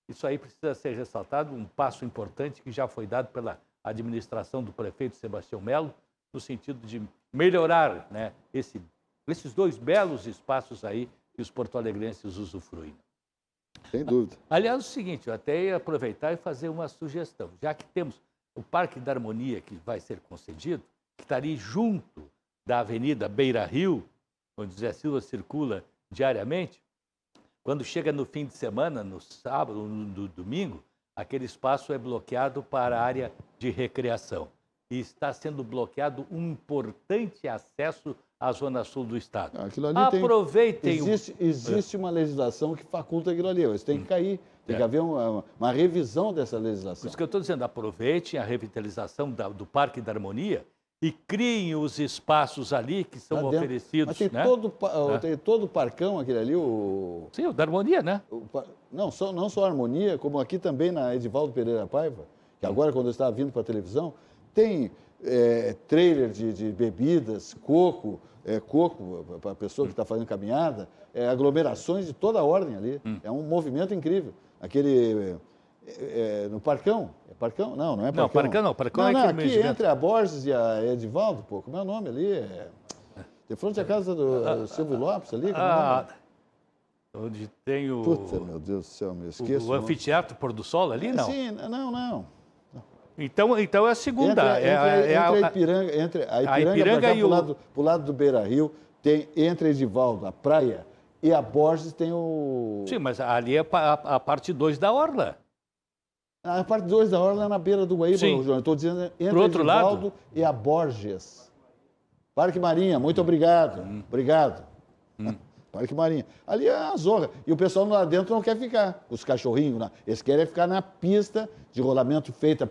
Speaker 2: isso aí precisa ser ressaltado, um passo importante que já foi dado pela administração do prefeito Sebastião Melo, no sentido de melhorar, né, esses dois belos espaços aí que os porto-alegrenses usufruem.
Speaker 1: Sem dúvida.
Speaker 2: Aliás, é o seguinte, eu até ia aproveitar e fazer uma sugestão. Já que temos o Parque da Harmonia que vai ser concedido, que está ali junto da Avenida Beira Rio, onde Zé Silva circula diariamente, quando chega no fim de semana, no sábado, no domingo, aquele espaço é bloqueado para a área de recreação. E está sendo bloqueado um importante acesso à zona sul do estado.
Speaker 1: Aquilo ali
Speaker 2: aproveitem...
Speaker 1: Existe uma legislação que faculta aquilo ali. Isso tem que cair. Tem que haver uma revisão dessa legislação.
Speaker 2: Por isso que eu estou dizendo, aproveitem a revitalização do Parque da Harmonia e criem os espaços ali que são oferecidos.
Speaker 1: Mas tem,
Speaker 2: né?
Speaker 1: tem todo o parcão, aquele ali,
Speaker 2: Sim, o da Harmonia, né?
Speaker 1: Não só a Harmonia, como aqui também na Edivaldo Pereira Paiva, que agora, quando eu estava vindo para a televisão, tem trailer de bebidas, coco para a pessoa que está fazendo caminhada, aglomerações de toda a ordem ali. É um movimento incrível. Aquele... no Parcão? É Parcão? Não é Parcão.
Speaker 2: Não, Parcão não. Parcão é
Speaker 1: aqui entre a Borges e a Edivaldo, pô, como é o nome ali? De frente à casa do Silvio Lopes ali?
Speaker 2: Onde tem o...
Speaker 1: Puta, meu Deus do céu, me esqueço.
Speaker 2: O anfiteatro Pôr do Sol ali, não?
Speaker 1: Sim, não.
Speaker 2: Então é a segunda.
Speaker 1: Entre a Ipiranga e pro lado do Beira Rio, tem entre a Edivaldo, a praia, e a Borges tem o...
Speaker 2: Sim, mas ali é a parte 2 da Orla.
Speaker 1: A parte 2 da Orla é na beira do Guaíba, João. Eu estou dizendo entre a Edivaldo e a Borges. Parque Marinha, muito obrigado. Obrigado. Parque Marinha. Ali é a zorra. E o pessoal lá dentro não quer ficar. Os cachorrinhos, eles querem ficar na pista de rolamento feita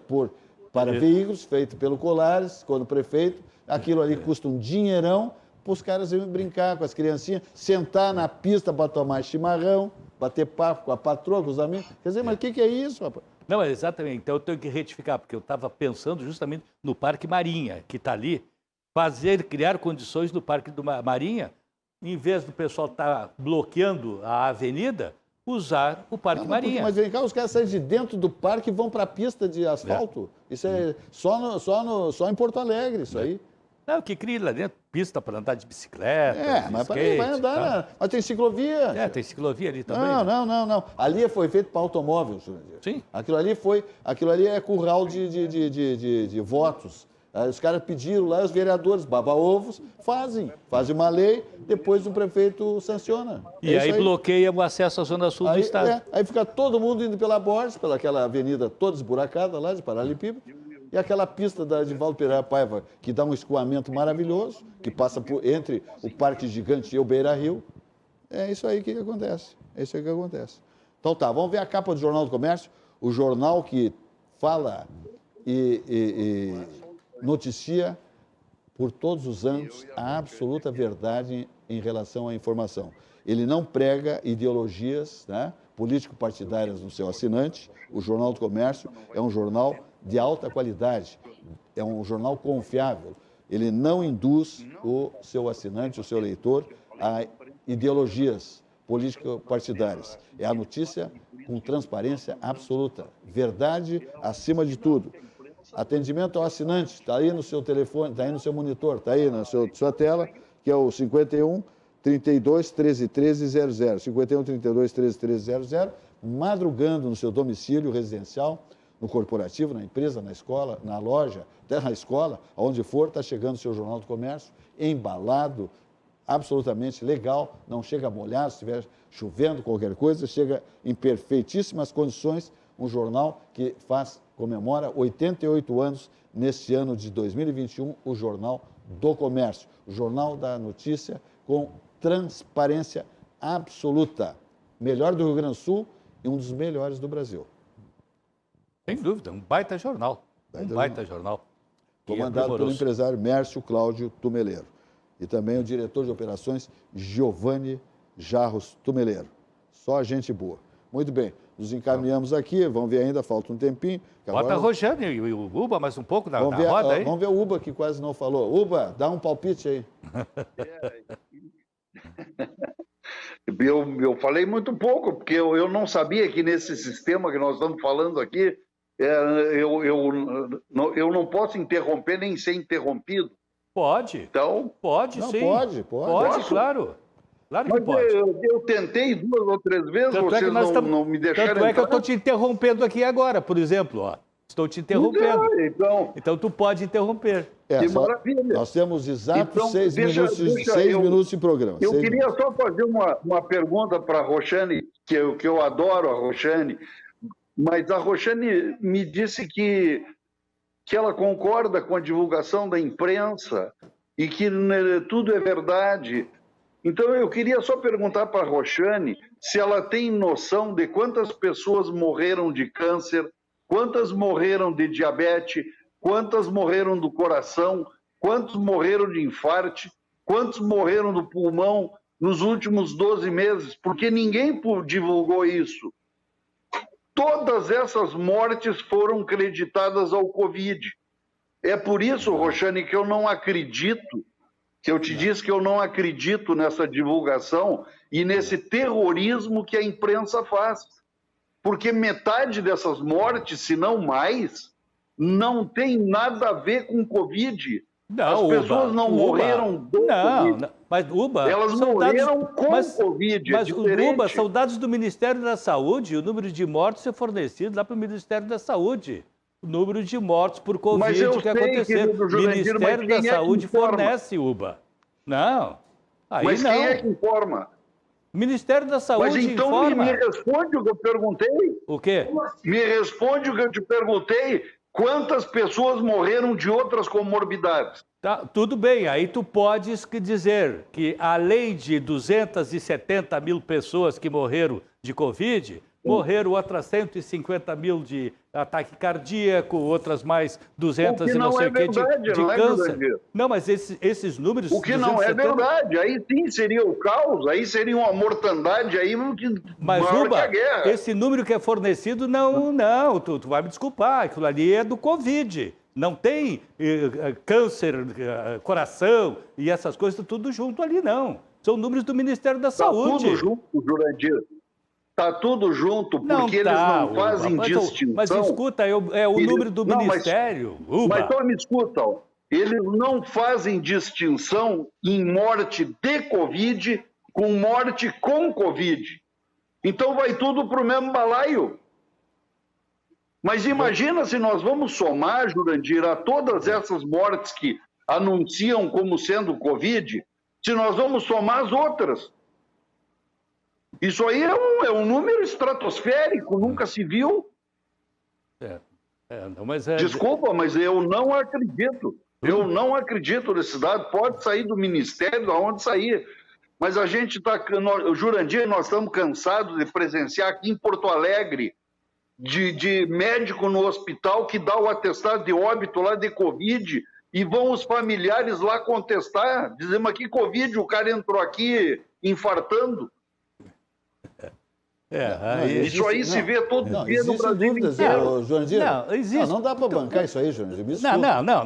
Speaker 1: para veículos, feita pelo Colares, quando prefeito. Aquilo ali custa um dinheirão para os caras irem brincar com as criancinhas, sentar na pista para tomar chimarrão, bater papo com a patroa, com os amigos. Quer dizer, mas o que é isso, rapaz?
Speaker 2: Não, exatamente. Então eu tenho que retificar, porque eu estava pensando justamente no Parque Marinha, que está ali, criar condições no Parque do Marinha, em vez do pessoal estar bloqueando a avenida, usar o Parque Marinha.
Speaker 1: Mas vem cá, os caras saem de dentro do parque e vão para a pista de asfalto. Isso é só em Porto Alegre, isso aí.
Speaker 2: Não, que cria lá dentro pista para andar de bicicleta,
Speaker 1: Mas
Speaker 2: skate,
Speaker 1: vai andar, mas tem ciclovia.
Speaker 2: tem ciclovia ali também.
Speaker 1: Não. Ali foi feito para automóvel, Jurandir.
Speaker 2: Sim.
Speaker 1: Aquilo ali é curral de votos. Aí os caras pediram lá, os vereadores, baba-ovos, fazem uma lei, depois o prefeito sanciona.
Speaker 2: E aí bloqueia o acesso à zona sul do estado.
Speaker 1: Aí fica todo mundo indo pela Borges, pelaquela avenida toda esburacada lá de Paralelepípedo, e aquela pista da Edivaldo Pereira Paiva, que dá um escoamento maravilhoso, que passa entre o Parque Gigante e o Beira-Rio. É isso aí que acontece. Então tá, vamos ver a capa do Jornal do Comércio, o jornal que fala e noticia por todos os anos a absoluta verdade em relação à informação. Ele não prega ideologias, né, político-partidárias no seu assinante. O Jornal do Comércio é um jornal de alta qualidade, é um jornal confiável. Ele não induz o seu assinante, o seu leitor, a ideologias político-partidárias. É a notícia com transparência absoluta, verdade acima de tudo. Atendimento ao assinante, está aí no seu telefone, está aí no seu monitor, está aí na sua tela, que é o 51 32 13 13 00. 51 32 13 13 00, madrugando no seu domicílio residencial, no corporativo, na empresa, na escola, na loja, até na escola, aonde for, está chegando o seu Jornal do Comércio, embalado, absolutamente legal, não chega a molhar, se estiver chovendo, qualquer coisa, chega em perfeitíssimas condições, um jornal que comemora 88 anos neste ano de 2021, o Jornal do Comércio, o Jornal da Notícia com transparência absoluta. Melhor do Rio Grande do Sul e um dos melhores do Brasil.
Speaker 2: Sem dúvida, um baita jornal. Baita jornal.
Speaker 1: Comandado pelo empresário Mércio Cláudio Tumeleiro. E também o diretor de operações Giovanni Jarros Tumeleiro. Só gente boa. Muito bem, nos encaminhamos aqui, vamos ver ainda, falta um tempinho.
Speaker 2: Bota a Rojane e o Uba mais um pouco na
Speaker 1: roda
Speaker 2: aí.
Speaker 1: Vamos ver o Uba, que quase não falou. Uba, dá um palpite aí.
Speaker 4: Eu falei muito pouco, porque eu não sabia que nesse sistema que nós estamos falando aqui, eu não posso interromper nem ser interrompido.
Speaker 2: Pode.
Speaker 4: Então,
Speaker 2: pode,
Speaker 1: não,
Speaker 2: sim.
Speaker 1: Pode,
Speaker 2: claro. Claro que
Speaker 4: mas
Speaker 2: pode.
Speaker 4: Eu tentei 2 ou 3 vezes,
Speaker 2: tanto
Speaker 4: vocês não me deixaram
Speaker 2: Tanto é que eu estou te interrompendo aqui agora, por exemplo. Ó. Estou te interrompendo. Então tu pode interromper.
Speaker 4: Que maravilha.
Speaker 1: Nós temos exatos 6 minutos de programa.
Speaker 4: Eu queria só fazer uma pergunta para a Roxane, que eu adoro a Roxane, mas a Roxane me disse que ela concorda com a divulgação da imprensa e que tudo é verdade. Então, eu queria só perguntar para a Roxane se ela tem noção de quantas pessoas morreram de câncer, quantas morreram de diabetes, quantas morreram do coração, quantos morreram de infarte, quantos morreram do pulmão nos últimos 12 meses, porque ninguém divulgou isso. Todas essas mortes foram creditadas ao Covid. É por isso, Roxane, que eu não acredito, que eu te disse que eu não acredito nessa divulgação e nesse terrorismo que a imprensa faz. Porque metade dessas mortes, se não mais, não tem nada a ver com Covid.
Speaker 2: Não,
Speaker 4: as pessoas não morreram do Covid.
Speaker 2: Não, mas Uba...
Speaker 4: Elas morreram com Covid.
Speaker 2: Mas Uba, são dados do Ministério da Saúde, o número de mortos é fornecido lá para o Ministério da Saúde. O número de mortos por Covid que aconteceram. O Ministério da Saúde fornece, Uba. Não, aí
Speaker 4: mas
Speaker 2: não.
Speaker 4: Quem é que informa?
Speaker 2: O Ministério da Saúde
Speaker 4: mas então
Speaker 2: informa.
Speaker 4: Me responde o que eu perguntei.
Speaker 2: O quê?
Speaker 4: Me responde o que eu te perguntei. Quantas pessoas morreram de outras comorbidades?
Speaker 2: Tá, tudo bem, aí tu podes dizer que além de 270 mil pessoas que morreram de Covid, morreram outras 150 mil de ataque cardíaco, outras mais 200 e não sei o que de câncer. Não, mas esses números...
Speaker 4: O que não é verdade, aí sim seria o caos, aí seria uma mortandade aí maior que a guerra.
Speaker 2: Esse número que é fornecido, não, tu vai me desculpar, aquilo ali é do Covid. Não tem câncer, coração e essas coisas, tudo junto ali, não. São números do Ministério da Saúde.
Speaker 4: Tudo junto, Jurandir. Está tudo junto, porque eles não fazem distinção.
Speaker 2: Mas escuta, é o número do Ministério.
Speaker 4: Mas então me escuta, eles não fazem distinção em morte de Covid com morte com Covid. Então vai tudo para o mesmo balaio. Mas imagina se nós vamos somar, Jurandir, a todas essas mortes que anunciam como sendo Covid, se nós vamos somar as outras. Isso aí é um número estratosférico, nunca se viu. Desculpa, mas eu não acredito. Eu não acredito nesse dado. Pode sair do Ministério, de onde sair. Mas a gente está... Jurandir, nós estamos cansados de presenciar aqui em Porto Alegre de médico no hospital que dá o atestado de óbito lá de Covid e vão os familiares lá contestar, dizendo, mas que Covid, o cara entrou aqui infartando. Isso aí se vê todo dia no Brasil inteiro.
Speaker 1: Jurandir, não dá para bancar isso aí, Jurandir.
Speaker 2: Não,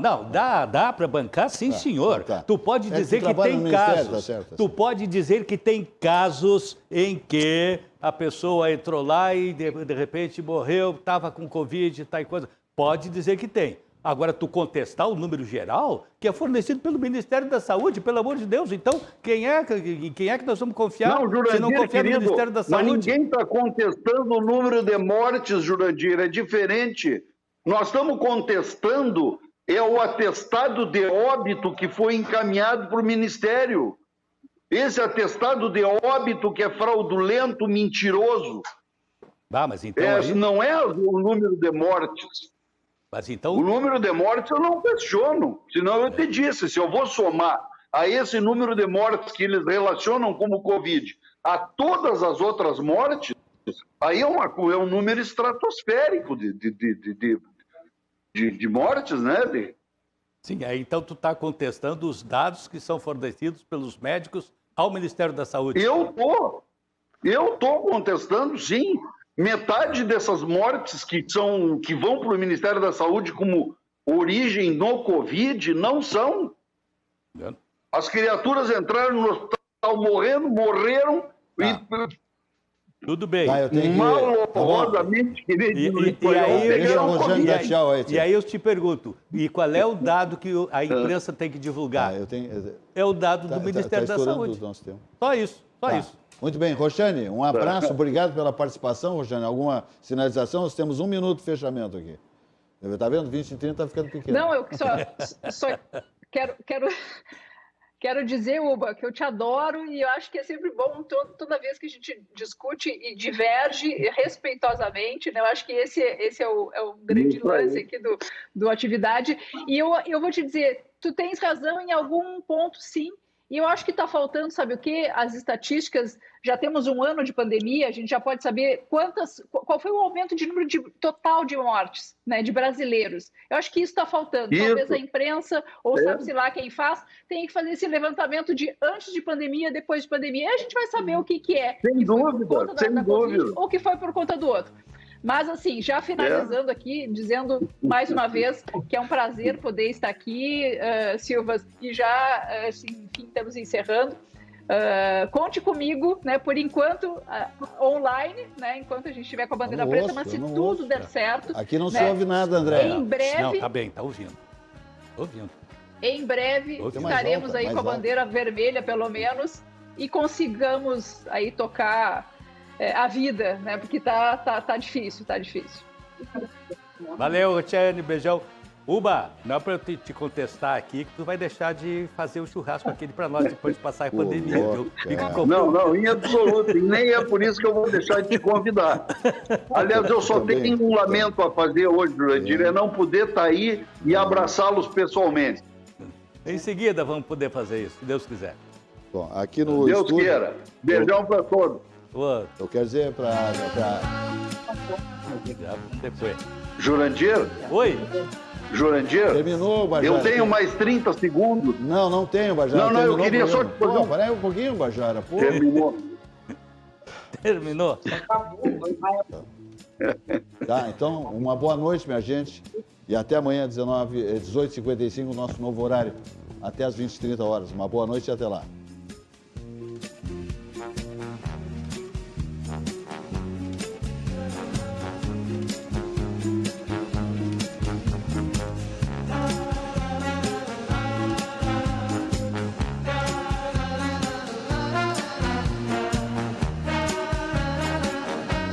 Speaker 2: dá para bancar, sim, senhor. Tu pode dizer que tem casos. Tu pode dizer que tem casos em que a pessoa entrou lá e de repente morreu, estava com Covid, tá e coisa. Pode dizer que tem. Agora, tu contestar o número geral, que é fornecido pelo Ministério da Saúde, pelo amor de Deus. Então, quem é que nós vamos confiar?
Speaker 4: Não, Jurandir,
Speaker 2: se não confiar no Ministério da Saúde?
Speaker 4: Mas ninguém está contestando o número de mortes, Jurandir, é diferente. Nós estamos contestando o atestado de óbito que foi encaminhado para o Ministério. Esse atestado de óbito que é fraudulento, mentiroso.
Speaker 2: Mas então aí...
Speaker 4: Não é o número de mortes.
Speaker 2: Mas então...
Speaker 4: O número de mortes eu não questiono. Senão eu te disse, se eu vou somar a esse número de mortes que eles relacionam como Covid a todas as outras mortes, aí é um número estratosférico de mortes, né?
Speaker 2: Sim, aí então tu está contestando os dados que são fornecidos pelos médicos ao Ministério da Saúde.
Speaker 4: Eu tô contestando, sim. Metade dessas mortes que vão para o Ministério da Saúde como origem no Covid não são. As criaturas entraram no hospital morreram e...
Speaker 2: Tudo bem.
Speaker 4: Malorosamente,
Speaker 2: E aí eu te pergunto, e qual é o dado que a imprensa tem que divulgar? É o dado do Ministério da Saúde. Só isso.
Speaker 1: Muito bem, Roxane, um abraço, obrigado pela participação, Roxane. Alguma sinalização? Nós temos 1 minuto de fechamento aqui. Está vendo? 20 e 30 está ficando pequeno.
Speaker 5: Não, eu só quero dizer, Uba, que eu te adoro e eu acho que é sempre bom toda vez que a gente discute e diverge respeitosamente, né? Eu acho que esse é o grande lance aqui do Atividade. E eu vou te dizer, tu tens razão em algum ponto, sim. E eu acho que está faltando, sabe o quê? As estatísticas, já temos 1 ano de pandemia, a gente já pode saber qual foi o aumento de número total de mortes, né, de brasileiros. Eu acho que isso está faltando.
Speaker 4: Isso.
Speaker 5: Talvez a imprensa, ou sabe-se lá quem faz, tenha que fazer esse levantamento de antes de pandemia, depois de pandemia, e a gente vai saber o que é.
Speaker 4: Sem dúvida, sem dúvida.
Speaker 5: Ou que foi por conta do outro. Mas, assim, já finalizando aqui, dizendo mais uma vez que é um prazer poder estar aqui, Silvas, e já, assim, enfim, estamos encerrando. Conte comigo, né, por enquanto, online, né, enquanto a gente estiver com a bandeira preta, mas se tudo der certo...
Speaker 1: Aqui não se ouve nada, André.
Speaker 5: Em breve...
Speaker 2: Não, tá bem, tá ouvindo. Ouvindo.
Speaker 5: Em breve estaremos aí com a bandeira vermelha, pelo menos, e consigamos aí tocar... a vida, né? Porque tá difícil, tá difícil.
Speaker 2: Valeu, Roxane, beijão. Uba, não é para eu te contestar aqui que tu vai deixar de fazer o churrasco aquele para nós depois de passar a pandemia.
Speaker 4: Não, em absoluto. E nem é por isso que eu vou deixar de te convidar. Aliás, eu só tenho um lamento a fazer hoje, Jurandir, é não poder estar aí e abraçá-los pessoalmente.
Speaker 2: Em seguida vamos poder fazer isso, se Deus quiser.
Speaker 1: Bom, aqui no
Speaker 4: Deus
Speaker 1: estúdio,
Speaker 4: queira. Beijão para todos.
Speaker 2: Outro.
Speaker 1: Eu quero dizer para...
Speaker 2: Já você foi.
Speaker 4: Jurandir?
Speaker 2: Oi?
Speaker 4: Jurandir?
Speaker 1: Terminou, Bajara.
Speaker 4: Eu tenho mais 30 segundos.
Speaker 1: Não tenho, Bajara.
Speaker 4: Não, eu
Speaker 1: Terminou
Speaker 4: queria
Speaker 1: o
Speaker 4: só
Speaker 1: programa.
Speaker 4: te fazer
Speaker 1: Pô, peraí um pouquinho, Bajara. Pô.
Speaker 4: Terminou.
Speaker 2: Terminou?
Speaker 1: Tá, então, uma boa noite, minha gente. E até amanhã, 18h55, o nosso novo horário. Até às 20h30. Uma boa noite e até lá.